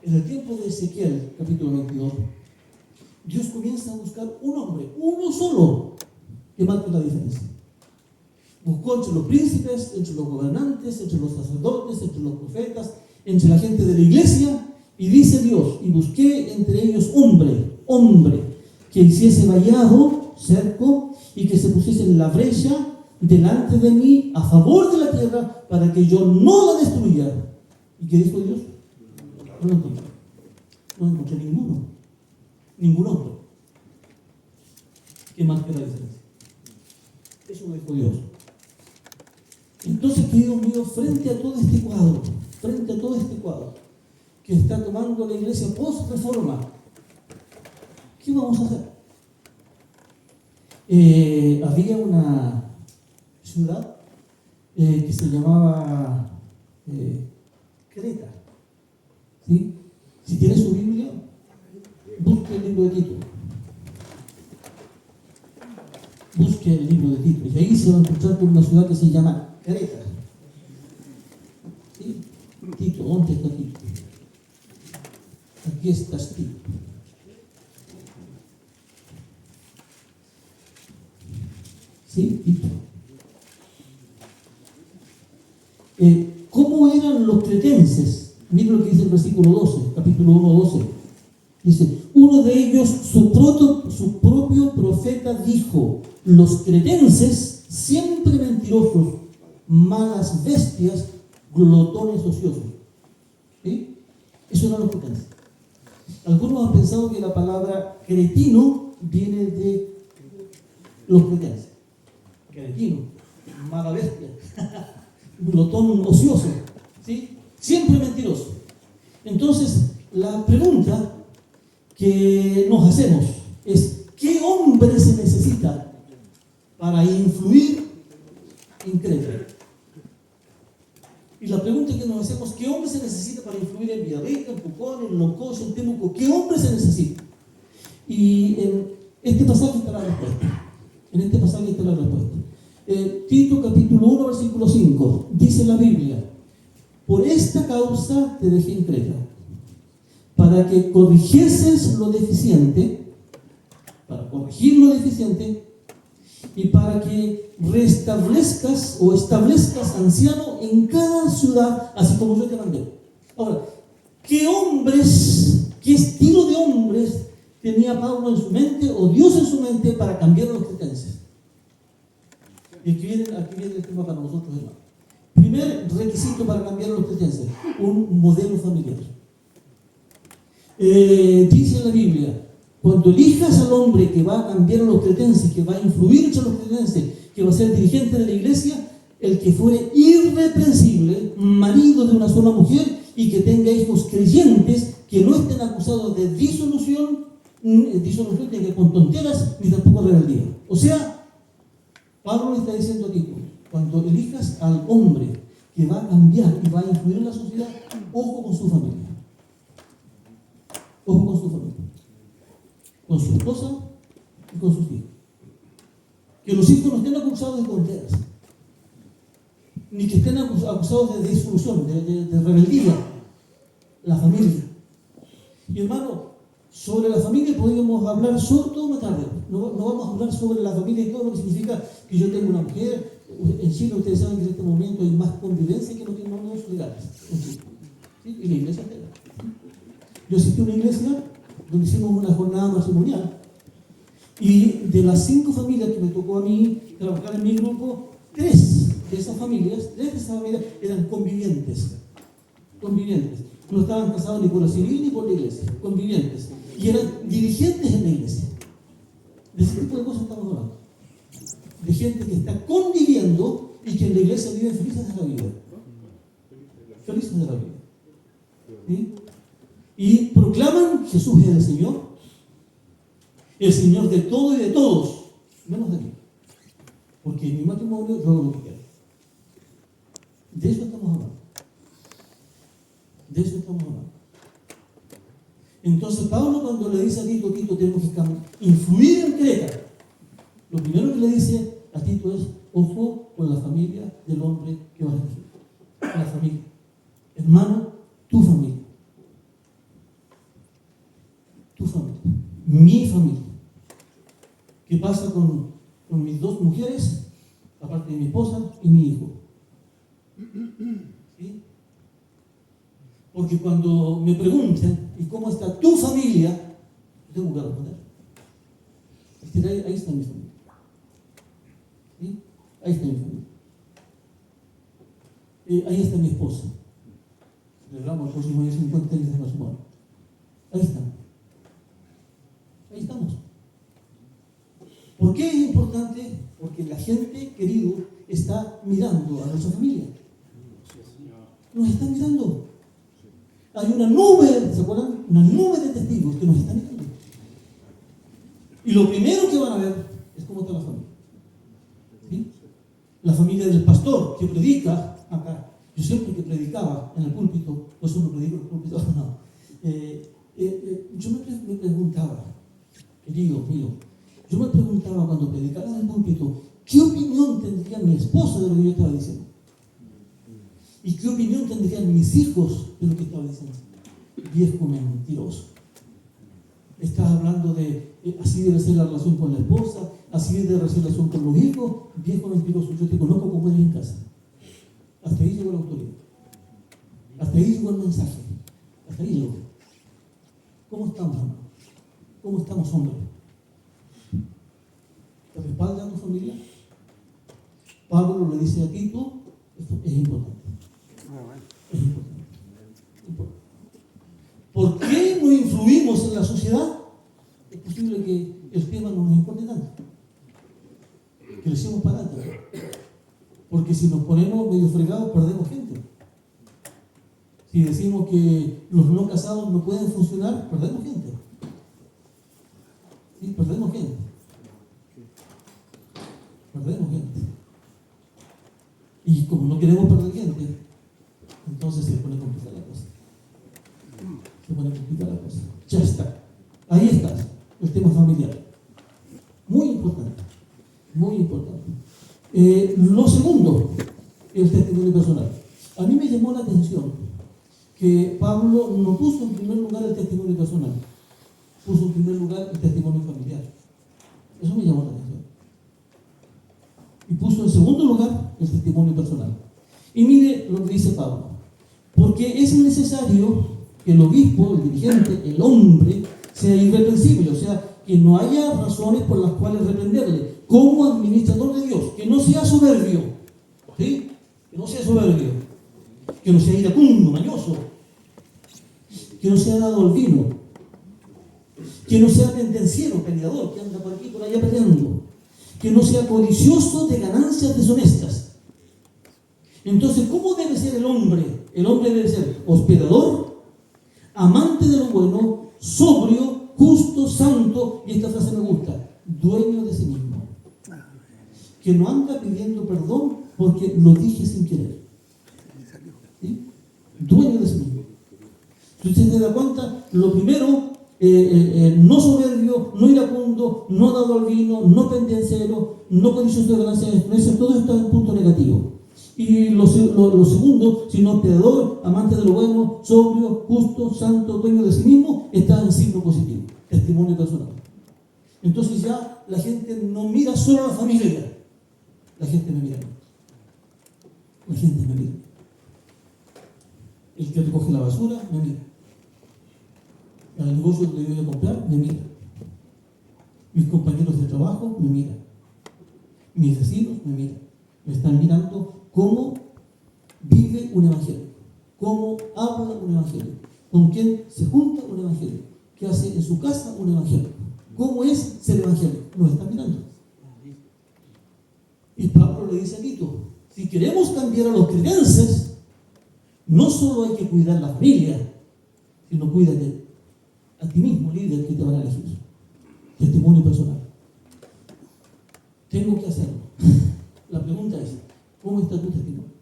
el tiempo de Ezequiel, capítulo 22, Dios comienza a buscar un hombre, uno solo, que marque la diferencia. Buscó entre los príncipes, entre los gobernantes, entre los sacerdotes, entre los profetas, entre la gente de la iglesia, y dice Dios, y busqué entre ellos hombre, que hiciese vallado, cerco, y que se pusiese en la brecha delante de mí, a favor de la tierra, para que yo no la destruyera. ¿Y qué dijo Dios? No lo encontré. No encontré ningún hombre que marque la diferencia. Eso lo dijo Dios. Entonces, queridos míos, frente a todo este cuadro que está tomando la iglesia post-reforma, ¿qué vamos a hacer? Había una ciudad que se llamaba Creta. ¿Sí? Si tiene su Biblia, busque el libro de Tito. Busque el libro de Tito. Y ahí se va a encontrar con una ciudad que se llama Creta. ¿Sí? Tito, ¿dónde está Tito? Aquí está Tito. ¿Sí? Tito. ¿Cómo eran los cretenses? Miren lo que dice el versículo 12, capítulo 1, 12. Dice, uno de ellos, su propio profeta dijo, los cretenses, siempre mentirosos, malas bestias, glotones ociosos. ¿Sí? Eso eran los cretenses. Algunos han pensado que la palabra cretino viene de los cretenses. Cretino, mala bestia, glotón ocioso, ¿sí? Siempre mentiroso. Entonces, la pregunta que nos hacemos es, ¿qué hombre se necesita para influir en Creta? Y la pregunta que nos hacemos, ¿qué hombre se necesita para influir en Villarrica, en Pucón, en Loncoso, en Temuco? ¿Qué hombre se necesita? Y en este pasaje está la respuesta. Tito capítulo 1, versículo 5, dice la Biblia, por esta causa te dejé en Creta, para que corrigieses lo deficiente, para corregir lo deficiente, y para que restablezcas o establezcas anciano en cada ciudad, así como yo te mandé. Ahora, ¿qué hombres, qué estilo de hombres tenía Pablo en su mente o Dios en su mente para cambiar a los cretenses? Y aquí viene el tema para nosotros, hermanos. Primer requisito para cambiar a los cretenses, un modelo familiar. Dice la Biblia, cuando elijas al hombre que va a cambiar a los cretenses, que va a influir entre los cretenses, que va a ser dirigente de la iglesia, el que fuere irreprensible, marido de una sola mujer y que tenga hijos creyentes, que no estén acusados de disolución ni con tonteras, ni tampoco rebeldía. O sea, Pablo le está diciendo a Tito, cuando elijas al hombre que va a cambiar y va a influir en la sociedad, ojo con su familia. Ojo con su familia. Con su esposa y con sus hijos. Que los hijos no estén acusados de tonteras, ni que estén acusados de disolución, de rebeldía. La familia. Y hermano, sobre la familia podríamos hablar sobre todo una tarde. No vamos a hablar sobre la familia y todo lo que significa que yo tengo una mujer. En Chile ustedes saben que en este momento hay más convivencia que matrimonios legales. ¿Sí? Y la iglesia entera. Yo asistí a una iglesia donde hicimos una jornada matrimonial y de las 5 familias que me tocó a mí trabajar en mi grupo, 3 de esas familias eran convivientes. No estaban casados ni por la civil ni por la iglesia, convivientes. Y eran dirigentes en la iglesia. De ese tipo de cosas estamos hablando. De gente que está conviviendo y que en la iglesia viven felices de la vida. Felices de la vida. ¿Sí? Y proclaman Jesús es el Señor de todo y de todos, menos de mí. Porque en mi matrimonio yo hago lo que quiero. De eso estamos hablando. Entonces Pablo, cuando le dice a Tito, tenemos que influir en Creta, lo primero que le dice a Tito es, ojo con la familia del hombre que vas a elegir. La familia. Hermano, tu familia. Tu familia. Mi familia. ¿Qué pasa con mis 2 mujeres? aparte de mi esposa y mi hijo. ¿Sí? Porque cuando me pregunten, ¿y cómo está tu familia? Tengo que responder. Es que ahí está mi familia. ¿Sí? Ahí está mi familia. Ahí está mi esposa. Celebramos el próximo día 50 años de matrimonio. Ahí está. Ahí estamos. ¿Por qué es importante? Porque la gente, querido, está mirando a nuestra familia. Nos están mirando. Hay una nube, ¿se acuerdan? Una nube de testigos que nos están mirando. Y lo primero que van a ver es cómo está la familia. ¿Sí? La familia del pastor que predica acá. Yo siempre que predicaba en el púlpito, no solo predico en el púlpito, no. Yo me preguntaba, querido mío, yo me preguntaba cuando predicaba en el púlpito, ¿qué opinión tendría mi esposa de lo que yo estaba diciendo? ¿Y qué opinión tendrían mis hijos de lo que estaba diciendo? Viejo mentiroso. Estás hablando de así debe ser la relación con la esposa, así debe ser la relación con los hijos. Viejo mentiroso, yo te conozco como eres en casa. Hasta ahí llegó la autoridad. Hasta ahí llegó el mensaje. Hasta ahí llegó. ¿Cómo estamos, hermano? ¿Cómo estamos, hombre? ¿Te respalda tu familia? Pablo le dice a Tito, esto es importante. Es importante. ¿Por qué no influimos en la sociedad? Es posible que el tema no nos importe tanto. Que le echemos para adelante. Porque si nos ponemos medio fregados, perdemos gente. Si decimos que los no casados no pueden funcionar, perdemos gente. ¿Sí? Perdemos gente. Perdemos gente. Y como no queremos perder gente, entonces se pone complicada la cosa. Se pone complicada la cosa. Ya está. Ahí está el tema familiar. Muy importante. Muy importante. Lo segundo, el testimonio personal. A mí me llamó la atención que Pablo no puso en primer lugar el testimonio personal, puso en primer lugar el testimonio familiar. Eso me llamó la atención. Y puso en segundo lugar el testimonio personal. Y mire lo que dice Pablo. Porque es necesario que el obispo, el dirigente, el hombre, sea irreprensible, o sea, que no haya razones por las cuales reprenderle, como administrador de Dios, que no sea soberbio, ¿sí? Que no sea soberbio, que no sea iracundo, mañoso, que no sea dado al vino, que no sea pendenciero, peleador, que anda por aquí y por allá peleando, que no sea codicioso de ganancias deshonestas. Entonces, ¿cómo debe ser el hombre? El hombre debe ser hospedador, amante de lo bueno, sobrio, justo, santo, y esta frase me gusta, dueño de sí mismo. Que no anda pidiendo perdón porque lo dije sin querer. ¿Sí? Dueño de sí mismo. Si usted se da cuenta, lo primero, no soberbio, no iracundo, no dado al vino, no pendenciero, no codicioso de ganancias, todo está en punto negativo. Y lo segundo, sino hospedador, amante de lo bueno, sobrio, justo, santo, dueño de sí mismo, está en signo positivo, testimonio personal. Entonces ya la gente no mira solo a la familia, la gente me mira. La gente me mira. El que recoge la basura me mira. El negocio donde yo voy a comprar me mira. Mis compañeros de trabajo me miran. Mis vecinos me miran. Me están mirando cómo vive un evangelio, cómo habla un evangelio, con quién se junta un evangelio, qué hace en su casa un evangelio, cómo es ser evangelio. Nos están mirando. Y Pablo le dice a Tito, si queremos cambiar a los cretenses, no solo hay que cuidar la familia, sino cuídate a ti mismo, líder, que te van a elegir. Testimonio personal. Tengo que hacerlo. La pregunta es, ¿cómo está tu testimonio?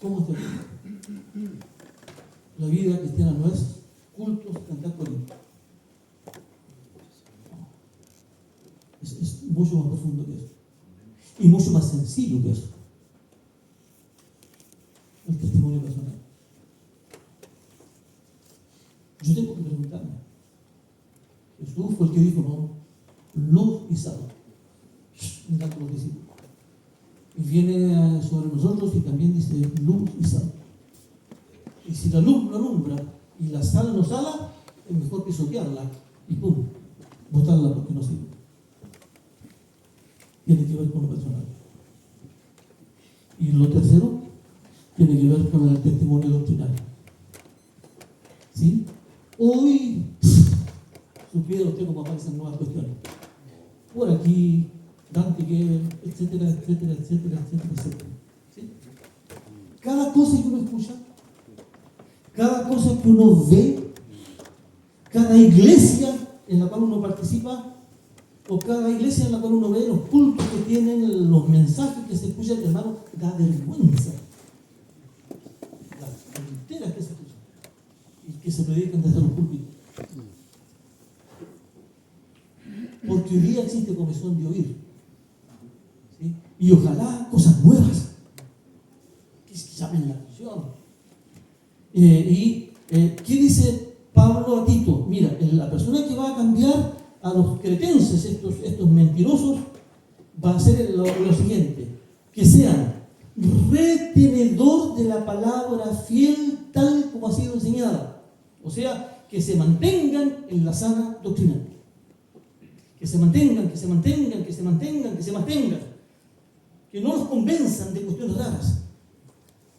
¿Cómo está tu testimonio? La vida cristiana no es cultos, cantar corintios. Es mucho más profundo que eso. Y mucho más sencillo que eso. El testimonio personal. Yo tengo que preguntarme. Jesús fue el que dijo, no, luz y sal. y viene sobre nosotros y también dice luz y sal. Y si la luz no alumbra y la sal no sala, es mejor pisotearla y pum, botarla porque no sirve. Tiene que ver con lo personal. Y lo tercero tiene que ver con el testimonio doctrinal. ¿Sí? Hoy supiera usted cómo aparecen nuevas cuestiones. Por aquí, Dante Gebel, etcétera, etcétera, etcétera, etcétera, etcétera. ¿Sí? Cada cosa que uno escucha, cada cosa que uno ve, cada iglesia en la cual uno participa, o cada iglesia en la cual uno ve los cultos que tienen, los mensajes que se escuchan, hermano, da vergüenza. Las tonteras que se escuchan y que se predican desde los púlpitos. Porque hoy día existe comezón de oír. ¿Sí? Y ojalá cosas nuevas que llamen la atención. ¿Qué dice Pablo a Tito? Mira, la persona que va a cambiar a los cretenses, estos mentirosos, va a hacer lo siguiente: que sean retenedor de la palabra fiel tal como ha sido enseñada. O sea, que se mantengan en la sana doctrina. Que se mantengan, que se mantengan, que se mantengan, que se mantengan. Que no nos convenzan de cuestiones raras.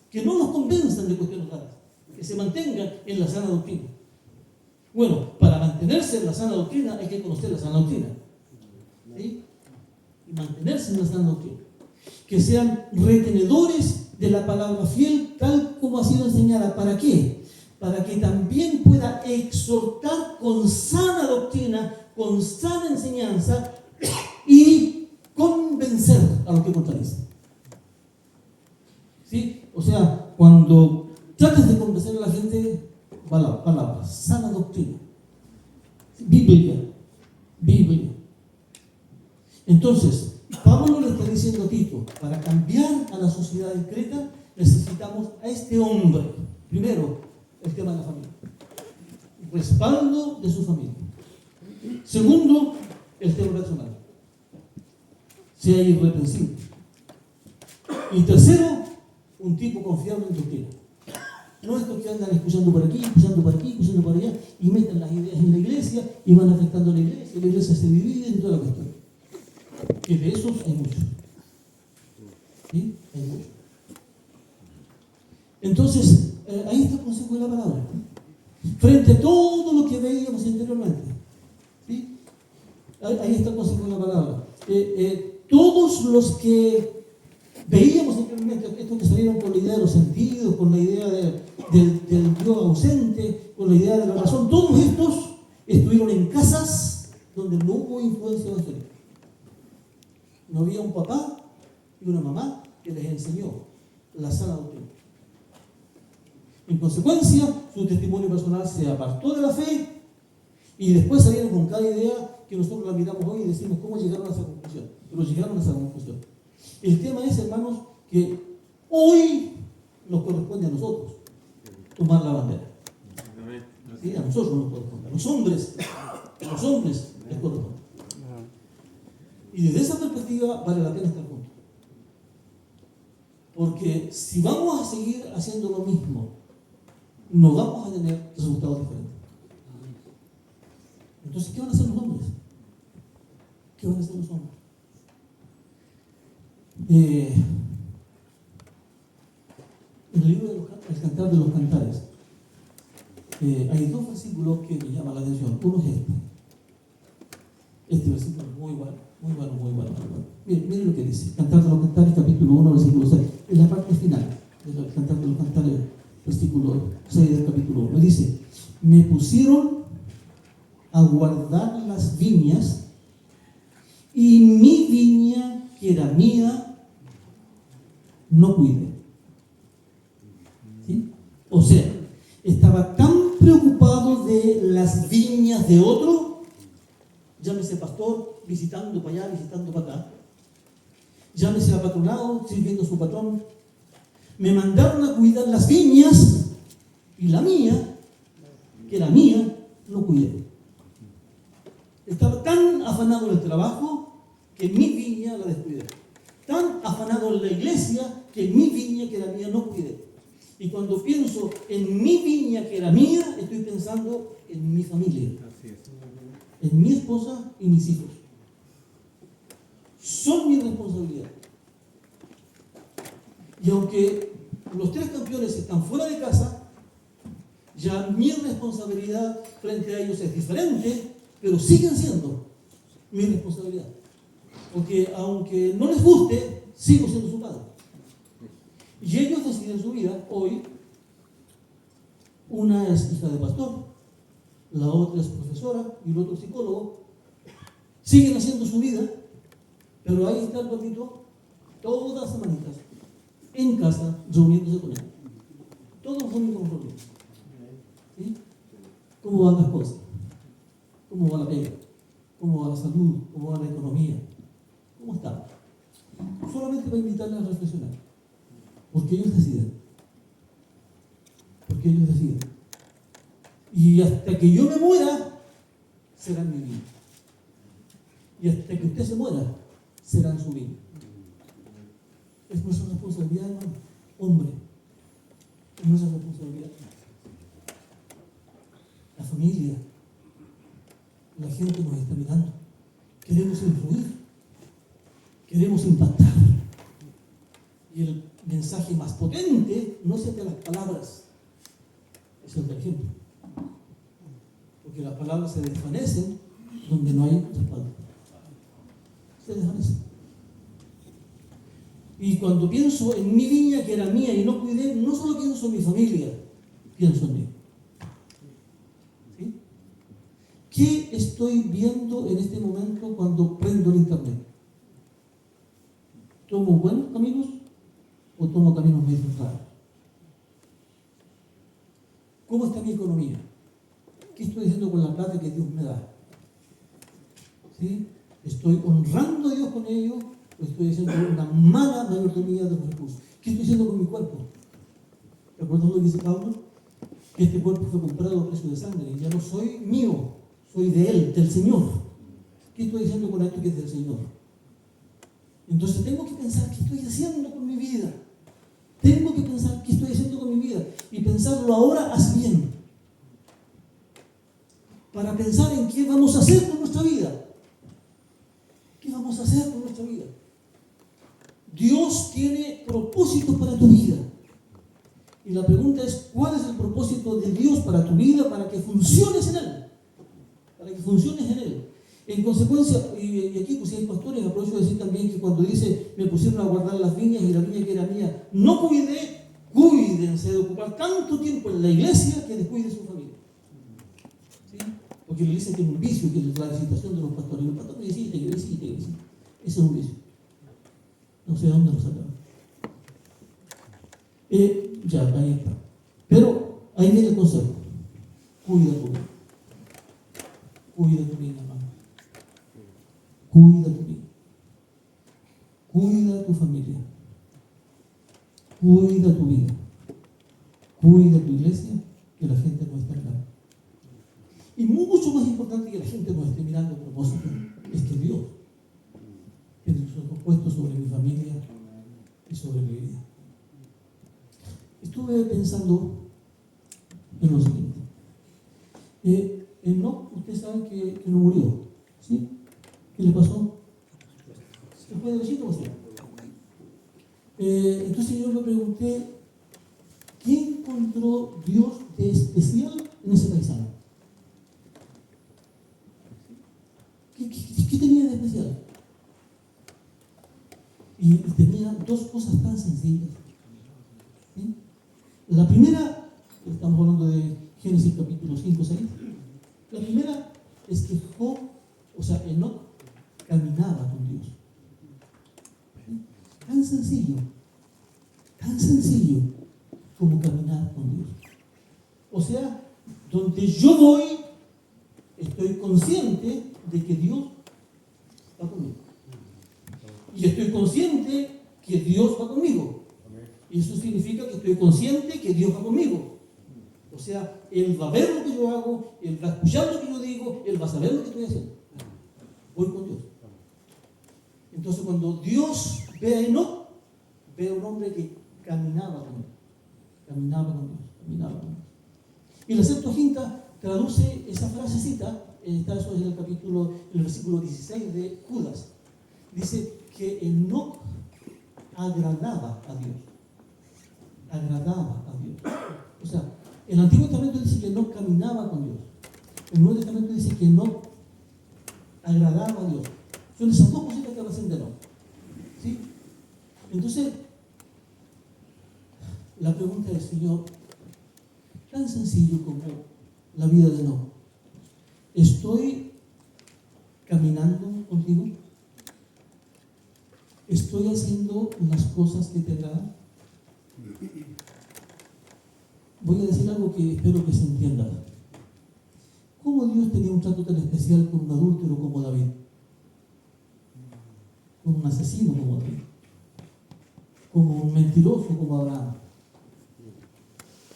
Que no nos convenzan de cuestiones raras. Que se mantengan en la sana doctrina. Bueno, para mantenerse en la sana doctrina hay que conocer la sana doctrina. ¿Sí? Y mantenerse en la sana doctrina. Que sean retenedores de la palabra fiel tal como ha sido enseñada. ¿Para qué? Para que también pueda exhortar con sana doctrina, con sana enseñanza y convencer a los que contradicen. ¿Sí? O sea, cuando trates de convencer a la gente, palabras, sana doctrina, Biblia. Entonces, Pablo le está diciendo a Tito, para cambiar a la sociedad de Creta necesitamos a este hombre. Primero, el tema de la familia, respaldo de su familia. Segundo, el tema personal, sea irreprensible. Y tercero, un tipo confiable en doctrina. No estos que andan escuchando por aquí, escuchando por aquí, escuchando por allá, y meten las ideas en la iglesia y van afectando a la iglesia se divide en toda la cuestión. Que de esos hay muchos. ¿Sí? Hay muchos. Entonces, ahí está el consejo de la palabra. Frente a todo lo que veíamos anteriormente. ¿Sí? Ahí está el consejo de la palabra. Todos los que veíamos anteriormente, estos que salieron con la idea de los sentidos, con la idea del Dios ausente, con la idea de la razón, todos estos estuvieron en casas donde no hubo influencia evangélica. No había un papá y una mamá que les enseñó la sana doctrina. En consecuencia, su testimonio personal se apartó de la fe y después salieron con cada idea que nosotros la miramos hoy y decimos cómo llegaron a esa conclusión. Pero llegaron a esa conclusión. El tema es, hermanos, que hoy nos corresponde a nosotros tomar la bandera. ¿Sí? A nosotros nos corresponde. A los hombres les corresponde. Y desde esa perspectiva vale la pena estar juntos. Porque si vamos a seguir haciendo lo mismo, no vamos a tener resultados diferentes. Entonces, ¿qué van a hacer los hombres? ¿Qué van a hacer los hombres? En el libro El Cantar de los Cantares hay dos versículos que me llaman la atención. Uno es este versículo es muy bueno. Miren lo que dice. Cantar de los Cantares, capítulo 1, versículo 6. Es la parte final del Cantar de los Cantares, versículo 6 del capítulo 1. Dice: me pusieron a guardar las viñas y mi viña, que era mía, no cuidé. ¿Sí? O sea, estaba tan preocupado de las viñas de otro, llámese pastor, visitando para allá, visitando para acá, llámese apatronado, sirviendo a su patrón. Me mandaron a cuidar las viñas y la mía, que era mía, no cuidé. Estaba tan afanado en el trabajo que mi viña la descuidé. Tan afanado afanado en la iglesia que mi viña que era mía no cuidé. Y cuando pienso en mi viña que era mía, estoy pensando en mi familia, en mi esposa y mis hijos. Son mi responsabilidad. Y aunque los 3 campeones están fuera de casa, ya mi responsabilidad frente a ellos es diferente, pero siguen siendo mi responsabilidad. Porque aunque no les guste, sigo siendo su padre. Y ellos deciden su vida hoy. Una es hija de pastor, la otra es profesora y el otro es psicólogo. Siguen haciendo su vida, pero ahí está el papito todas las semanitas en casa reuniéndose con él. Todos los domingos reunidos. ¿Sí? ¿Cómo van las cosas? ¿Cómo va la pega? ¿Cómo va la salud? ¿Cómo va la economía? ¿Cómo está? Solamente para invitarles a reflexionar. Porque ellos deciden. Porque ellos deciden. Y hasta que yo me muera, serán mi vida. Y hasta que usted se muera, serán su vida. Es nuestra responsabilidad, hermano. Hombre. Es nuestra responsabilidad. La familia. La gente nos está mirando. Queremos influir. Queremos impactar. Y el mensaje más potente no es el de las palabras, es el del ejemplo. Porque las palabras se desvanecen donde no hay respaldo. Se desvanecen. Y cuando pienso en mi viña que era mía y no cuidé, no solo pienso en mi familia, pienso en mí. ¿Sí? ¿Qué estoy viendo en este momento cuando prendo el internet? ¿Tomo buenos caminos o tomo caminos medio raros? ¿Cómo está mi economía? ¿Qué estoy haciendo con la plata que Dios me da? ¿Sí? ¿Estoy honrando a Dios con ello o estoy haciendo una mala mayordomía de los recursos? ¿Qué estoy haciendo con mi cuerpo? ¿Recuerdas lo que dice Pablo? Que este cuerpo fue comprado a precio de sangre y ya no soy mío, soy de Él, del Señor. ¿Qué estoy haciendo con esto que es del Señor? Entonces tengo que pensar qué estoy haciendo con mi vida. Tengo que pensar qué estoy haciendo con mi vida. Y pensarlo ahora hace bien. Para pensar en qué vamos a hacer con nuestra vida. ¿Qué vamos a hacer con nuestra vida? Dios tiene propósitos para tu vida. Y la pregunta es, ¿cuál es el propósito de Dios para tu vida? Para que funciones en Él. Para que funciones en Él. En consecuencia, y aquí pues si hay pastores, aprovecho de decir también que cuando dice, me pusieron a guardar las viñas y la viña que era mía, no cuidé, cuídense de ocupar tanto tiempo en la iglesia que descuide su familia. ¿Sí? Porque la iglesia tiene un vicio, que es la visitación de los pastores. El pastor me visita, que visita, que visita. Ese es un vicio. No sé dónde lo sacaron. Ya, ahí está. Pero ahí viene el consejo. Cuida tu vida. Cuida tu vida, hermano. Cuida tu vida. Cuida tu familia. Cuida tu vida. Cuida tu iglesia, que la gente no esté mirando. Y mucho más importante que la gente no esté mirando a propósito, es que Dios tiene sus ojos puestos sobre mi familia y sobre mi vida. Estuve pensando en lo siguiente. Enoc, ustedes saben que no murió, ¿sí? ¿Qué le pasó? ¿Se fue de besito o así? Entonces yo me pregunté, ¿qué encontró Dios de especial en ese paisano? ¿Qué tenía de especial? Y tenía dos cosas tan sencillas. ¿Sí? La primera, estamos hablando de Génesis capítulo 5, 6. La primera es que Enoc caminaba con Dios. ¿Sí? Tan sencillo como caminar con Dios. O sea, donde yo voy, estoy consciente de que Dios va conmigo. Y estoy consciente que Dios va conmigo. Y eso significa que estoy consciente que Dios va conmigo. O sea, Él va a ver lo que yo hago, Él va a escuchar lo que yo digo, Él va a saber lo que estoy haciendo. Voy con Dios. Entonces, cuando Dios ve a Enoc, ve a un hombre que caminaba con Dios. Caminaba con Dios, caminaba con Dios. Y la Septuaginta traduce esa frasecita, está eso en el capítulo, en el versículo 16 de Judas. Dice que Enoc agradaba a Dios. Agradaba a Dios. O sea, el Antiguo Testamento dice que Enoc caminaba con Dios. El Nuevo Testamento dice que Enoc agradaba a Dios. Son esas dos cositas que hacen de Enoc. ¿Sí? Entonces, la pregunta es, Señor, tan sencillo como la vida de Enoc. ¿Estoy caminando contigo? ¿Estoy haciendo las cosas que te agradan? Voy a decir algo que espero que se entienda. ¿Cómo Dios tenía un trato tan especial con un adúltero como David? Con un asesino como David. Como un mentiroso como Abraham.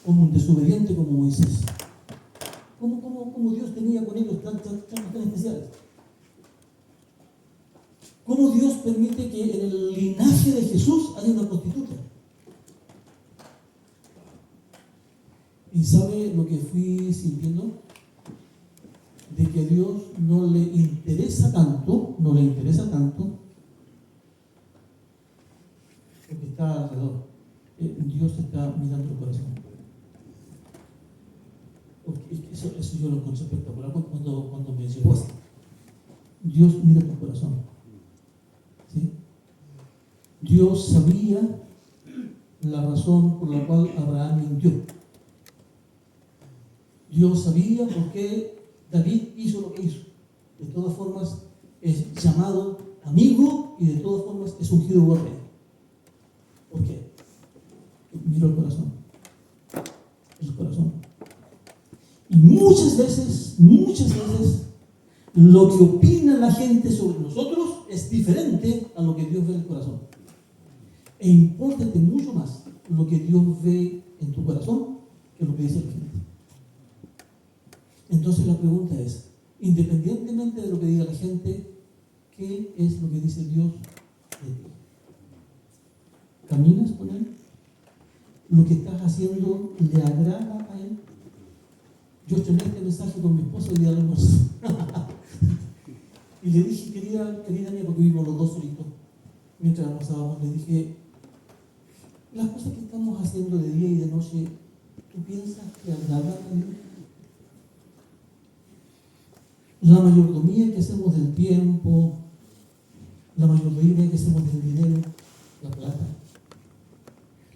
Como un desobediente como Moisés. ¿Cómo Dios tenía con ellos tan especiales? ¿Cómo Dios permite que en el linaje de Jesús haya una prostituta? ¿Y sabe lo que fui sintiendo? De que a Dios no le interesa tanto lo que está alrededor. Dios está mirando el corazón. Porque eso yo lo encontré espectacular cuando me llegó así. Dios mira tu corazón. ¿Sí? Dios sabía la razón por la cual Abraham mintió. Dios sabía por qué David hizo lo que hizo. De todas formas, es llamado amigo y de todas formas es ungido por rey. ¿Por qué? Miró el corazón. El corazón. Y muchas veces, lo que opina la gente sobre nosotros es diferente a lo que Dios ve en el corazón. E impórtate mucho más lo que Dios ve en tu corazón que lo que dice la gente. Entonces la pregunta es, independientemente de lo que diga la gente, ¿qué es lo que dice Dios de ti? ¿Caminas con Él? ¿Lo que estás haciendo le agrada a Él? Yo estrené este mensaje con mi esposa el día del almuerzo. Y le dije, querida mía, porque vivimos los dos solitos, mientras almorzábamos, le dije, las cosas que estamos haciendo de día y de noche, ¿tú piensas que agradan a Dios? La mayordomía que hacemos del tiempo, la mayordomía que hacemos del dinero, la plata,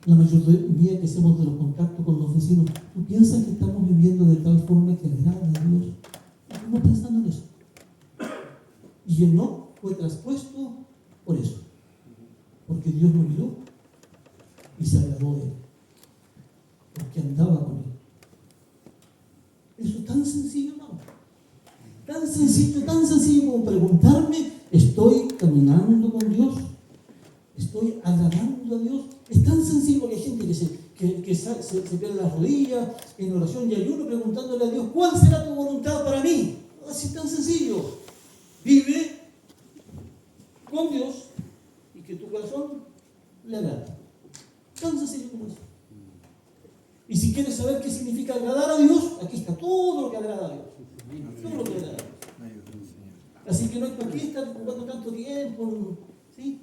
la mayordomía que hacemos de los contactos con los vecinos, ¿tú piensas que estamos viviendo de tal forma que agrada a Dios? Estamos pensando en eso. Y Enoc fue traspuesto por eso, porque Dios lo miró y se agradó de él, porque andaba con él. Eso es tan sencillo, ¿no? Tan sencillo como preguntarme, ¿estoy caminando con Dios? ¿Estoy agradando a Dios? Es tan sencillo porque hay gente que se pierde las rodillas en oración y ayuno preguntándole a Dios, ¿cuál será tu voluntad para mí? Así es tan sencillo. Vive con Dios y que tu corazón le agrade. Tan sencillo como eso. Y si quieres saber qué significa agradar a Dios, aquí está todo lo que agrada a Dios. Todo lo que agrada a Dios. Así que no hay por qué estar jugando tanto tiempo. ¿Sí?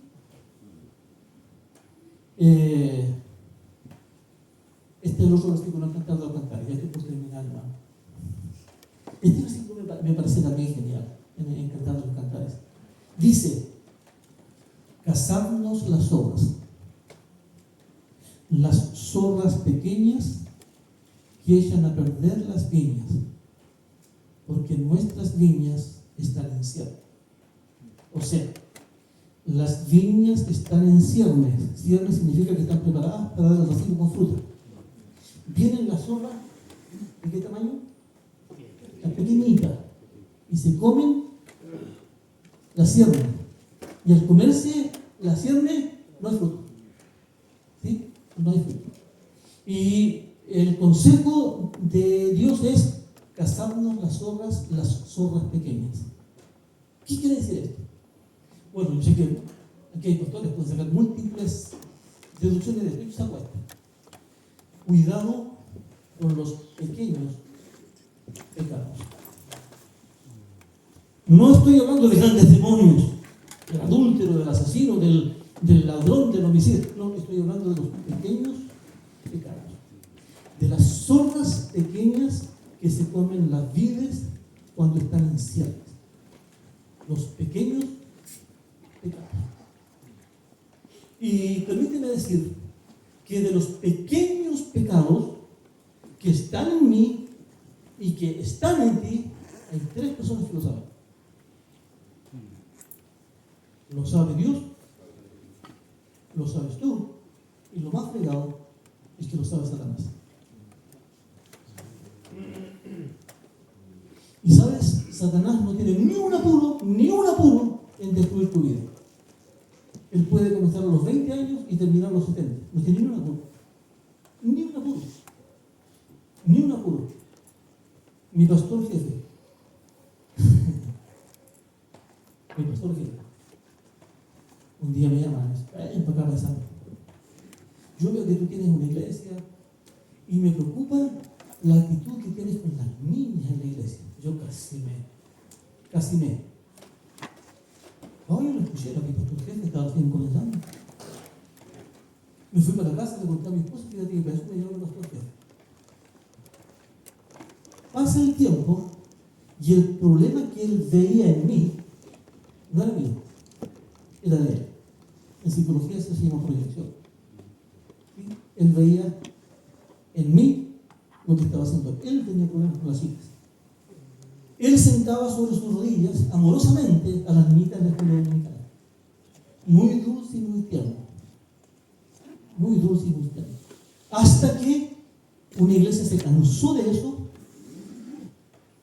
Este es el otro versículo que han cantado a cantar, ya que por terminar, hermano. Este versículo me parece también genial, en Cantar los Cantares. Dice, cazadnos las zorras pequeñas que echan a perder las viñas, porque nuestras viñas están en ciernes. O sea, las viñas están en ciernes. Ciernes significa que están preparadas para dar el racimo con fruta. Vienen las zorras, ¿de qué tamaño? Las pequeñitas. Y se comen la cierne. Y al comerse la cierne, no hay fruto. ¿Sí? No hay fruto. Y el consejo de Dios es cazarnos las zorras pequeñas. ¿Qué quiere decir esto? Bueno, yo sé que aquí hay pastores que pueden sacar múltiples Deducciones de esto, esta cuenta. Cuidado con los pequeños pecados. No estoy hablando de grandes demonios, del adúltero, del asesino, del ladrón, del homicida. No, estoy hablando de los pequeños pecados. De las zorras pequeñas que se comen las vides cuando están inciertas. Los pequeños pecados. Y permíteme decir que de los pequeños pecados que están en mí y que están en ti, hay 3 personas que lo saben. Lo sabe Dios, lo sabes tú, y lo más fregado es que lo sabe Satanás. Y sabes, Satanás no tiene ni un apuro en destruir tu vida. Él puede comenzar a los 20 años y terminar a los 70. No tiene ni un apuro. Ni un apuro. Ni un apuro. Mi pastor jefe. Mi pastor jefe. Un día me llama, ven para acá, paisano. Yo veo que tú tienes una iglesia y me preocupa la actitud que tienes con las niñas en la iglesia. Yo casi me. Yo lo escuché, era mi pastor jefe, estaba recién comenzando. Me fui para la casa, le conté a mi esposa, fíjate que para eso me llamó el pastor jefe. Pasa el tiempo y el problema que él veía en mí no era mío, era de él. En psicología se llama proyección. ¿Sí? Él veía en mí lo que estaba haciendo. Él tenía problemas con las hijas. Él sentaba sobre sus rodillas amorosamente a las niñitas de la escuela dominicana. Muy dulce y muy tierno. Muy dulce y muy tierno. Hasta que una iglesia se cansó de eso,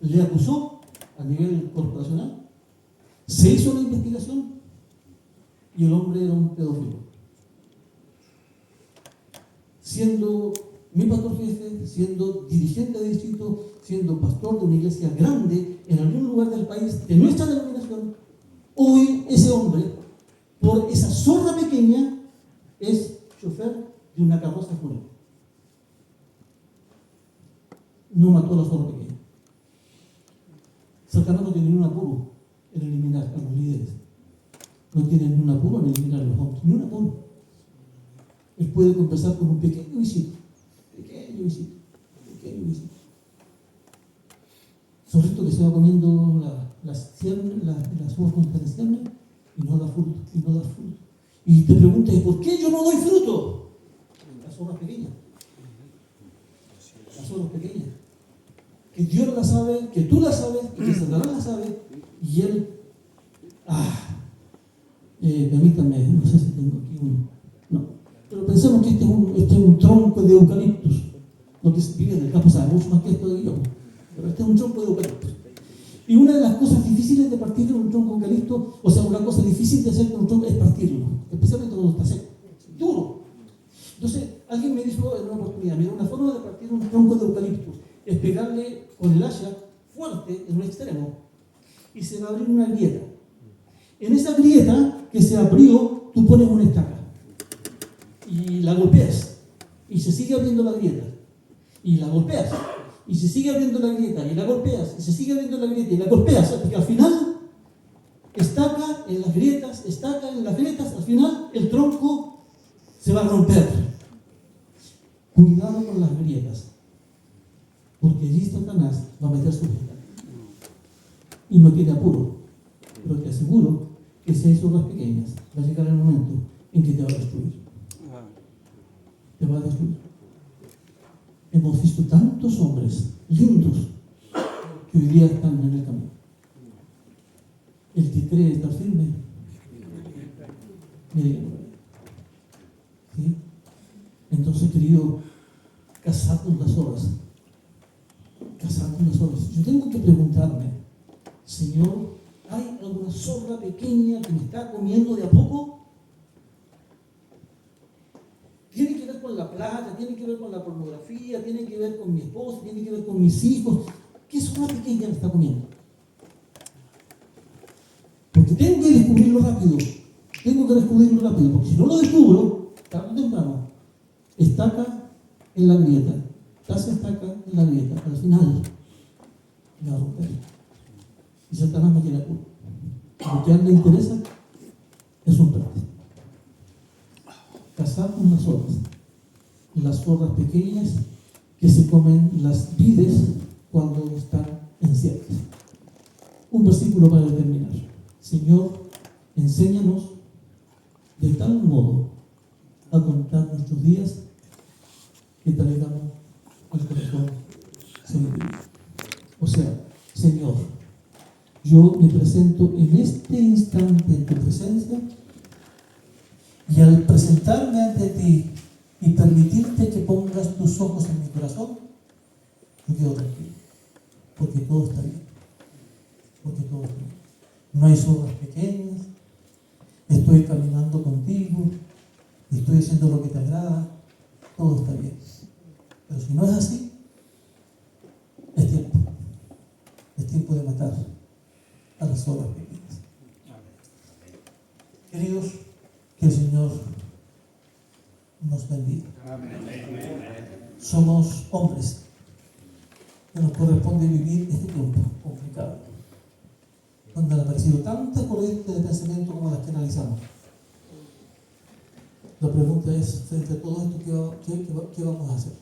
le acusó a nivel corporacional, se hizo la investigación y el hombre era un pedófilo. Siendo mi pastor jefe, siendo dirigente de distrito, siendo pastor de una iglesia grande en algún lugar del país de nuestra denominación, hoy ese hombre, por esa zorra pequeña, es chofer de una carroza fúnebre. No mató a la zorra pequeña. Satanás no tiene ni un apuro en eliminar a los líderes. No tiene ni un apuro en eliminar a los hombres, ni un apuro. Él puede conversar con un pequeño visito. Zorrito que se va comiendo las uvas con cierne y no da fruto, y te preguntas, ¿por qué yo no doy fruto? Las zorras pequeñas. Que Dios la sabe, que tú la sabes, y que Satanás la sabe, y él, permítame, no sé si tengo aquí no, pero pensemos que este es un tronco de eucaliptus. Lo que vive en el campo sabe mucho más que esto de yo, pero este es un tronco de eucaliptus. Y una de las cosas difíciles de partir de un tronco de eucalipto, o sea, una cosa difícil de hacer con un tronco es partirlo, especialmente cuando está seco, duro. Entonces, alguien me dijo en una oportunidad, mira, una forma de partir un tronco de eucaliptus es pegarle con el hacha fuerte en un extremo y se va a abrir una grieta. En esa grieta que se abrió, tú pones una estaca y la golpeas y se sigue abriendo la grieta y la golpeas y se sigue abriendo la grieta y la golpeas y se sigue abriendo la grieta y la golpeas, porque al final estaca en las grietas, al final el tronco se va a romper. Cuidado con las grietas, porque allí Satanás va a meter su grieta y no tiene apuro, pero te aseguro que si hay zorras pequeñas va a llegar el momento en que te va a destruir. Te va a destruir. Hemos visto tantos hombres lindos que hoy día están en el camino. El que cree estar firme, mire que no ve. ¿Sí? Entonces, querido, cazarnos las horas. Yo tengo que preguntarme, Señor, ¿hay alguna zorra pequeña que me está comiendo de a poco? Tiene que ver con la plata, tiene que ver con la pornografía, tiene que ver con mi esposa, tiene que ver con mis hijos. ¿Qué zorra pequeña me está comiendo? Porque tengo que descubrirlo rápido, porque si no lo descubro, tarde o temprano, estaca en la grieta, casi estaca en la grieta, al final me va a romper. Y Satanás no tiene culpa. Lo que a él le interesa es un trato. Cazar con las zorras pequeñas que se comen las vides cuando están en ciernes. Un versículo para determinar. Señor, enséñanos de tal modo a contar nuestros días que traigamos al corazón sabiduría. O sea, Señor, yo me presento en este instante en tu presencia y al presentarme ante ti y permitirte que pongas tus ojos en mi corazón, yo quedo tranquilo, porque todo está bien, porque todo está bien. No hay zorras pequeñas, estoy caminando contigo, estoy haciendo lo que te agrada, todo está bien. Pero si no es así, es tiempo de matar a las zorras pequeñas. Queridos, que el Señor nos bendiga. Somos hombres que nos corresponde vivir este tiempo complicado, donde han aparecido tantas corrientes de pensamiento como las que analizamos. La pregunta es, frente a todo esto, ¿qué vamos a hacer?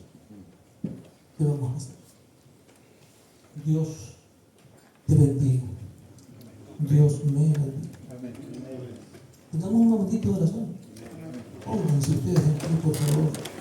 ¿Qué vamos a hacer? Dios te bendiga. Dios me bendiga. Tengamos un momentito de oración. Pónganse ustedes aquí, por favor.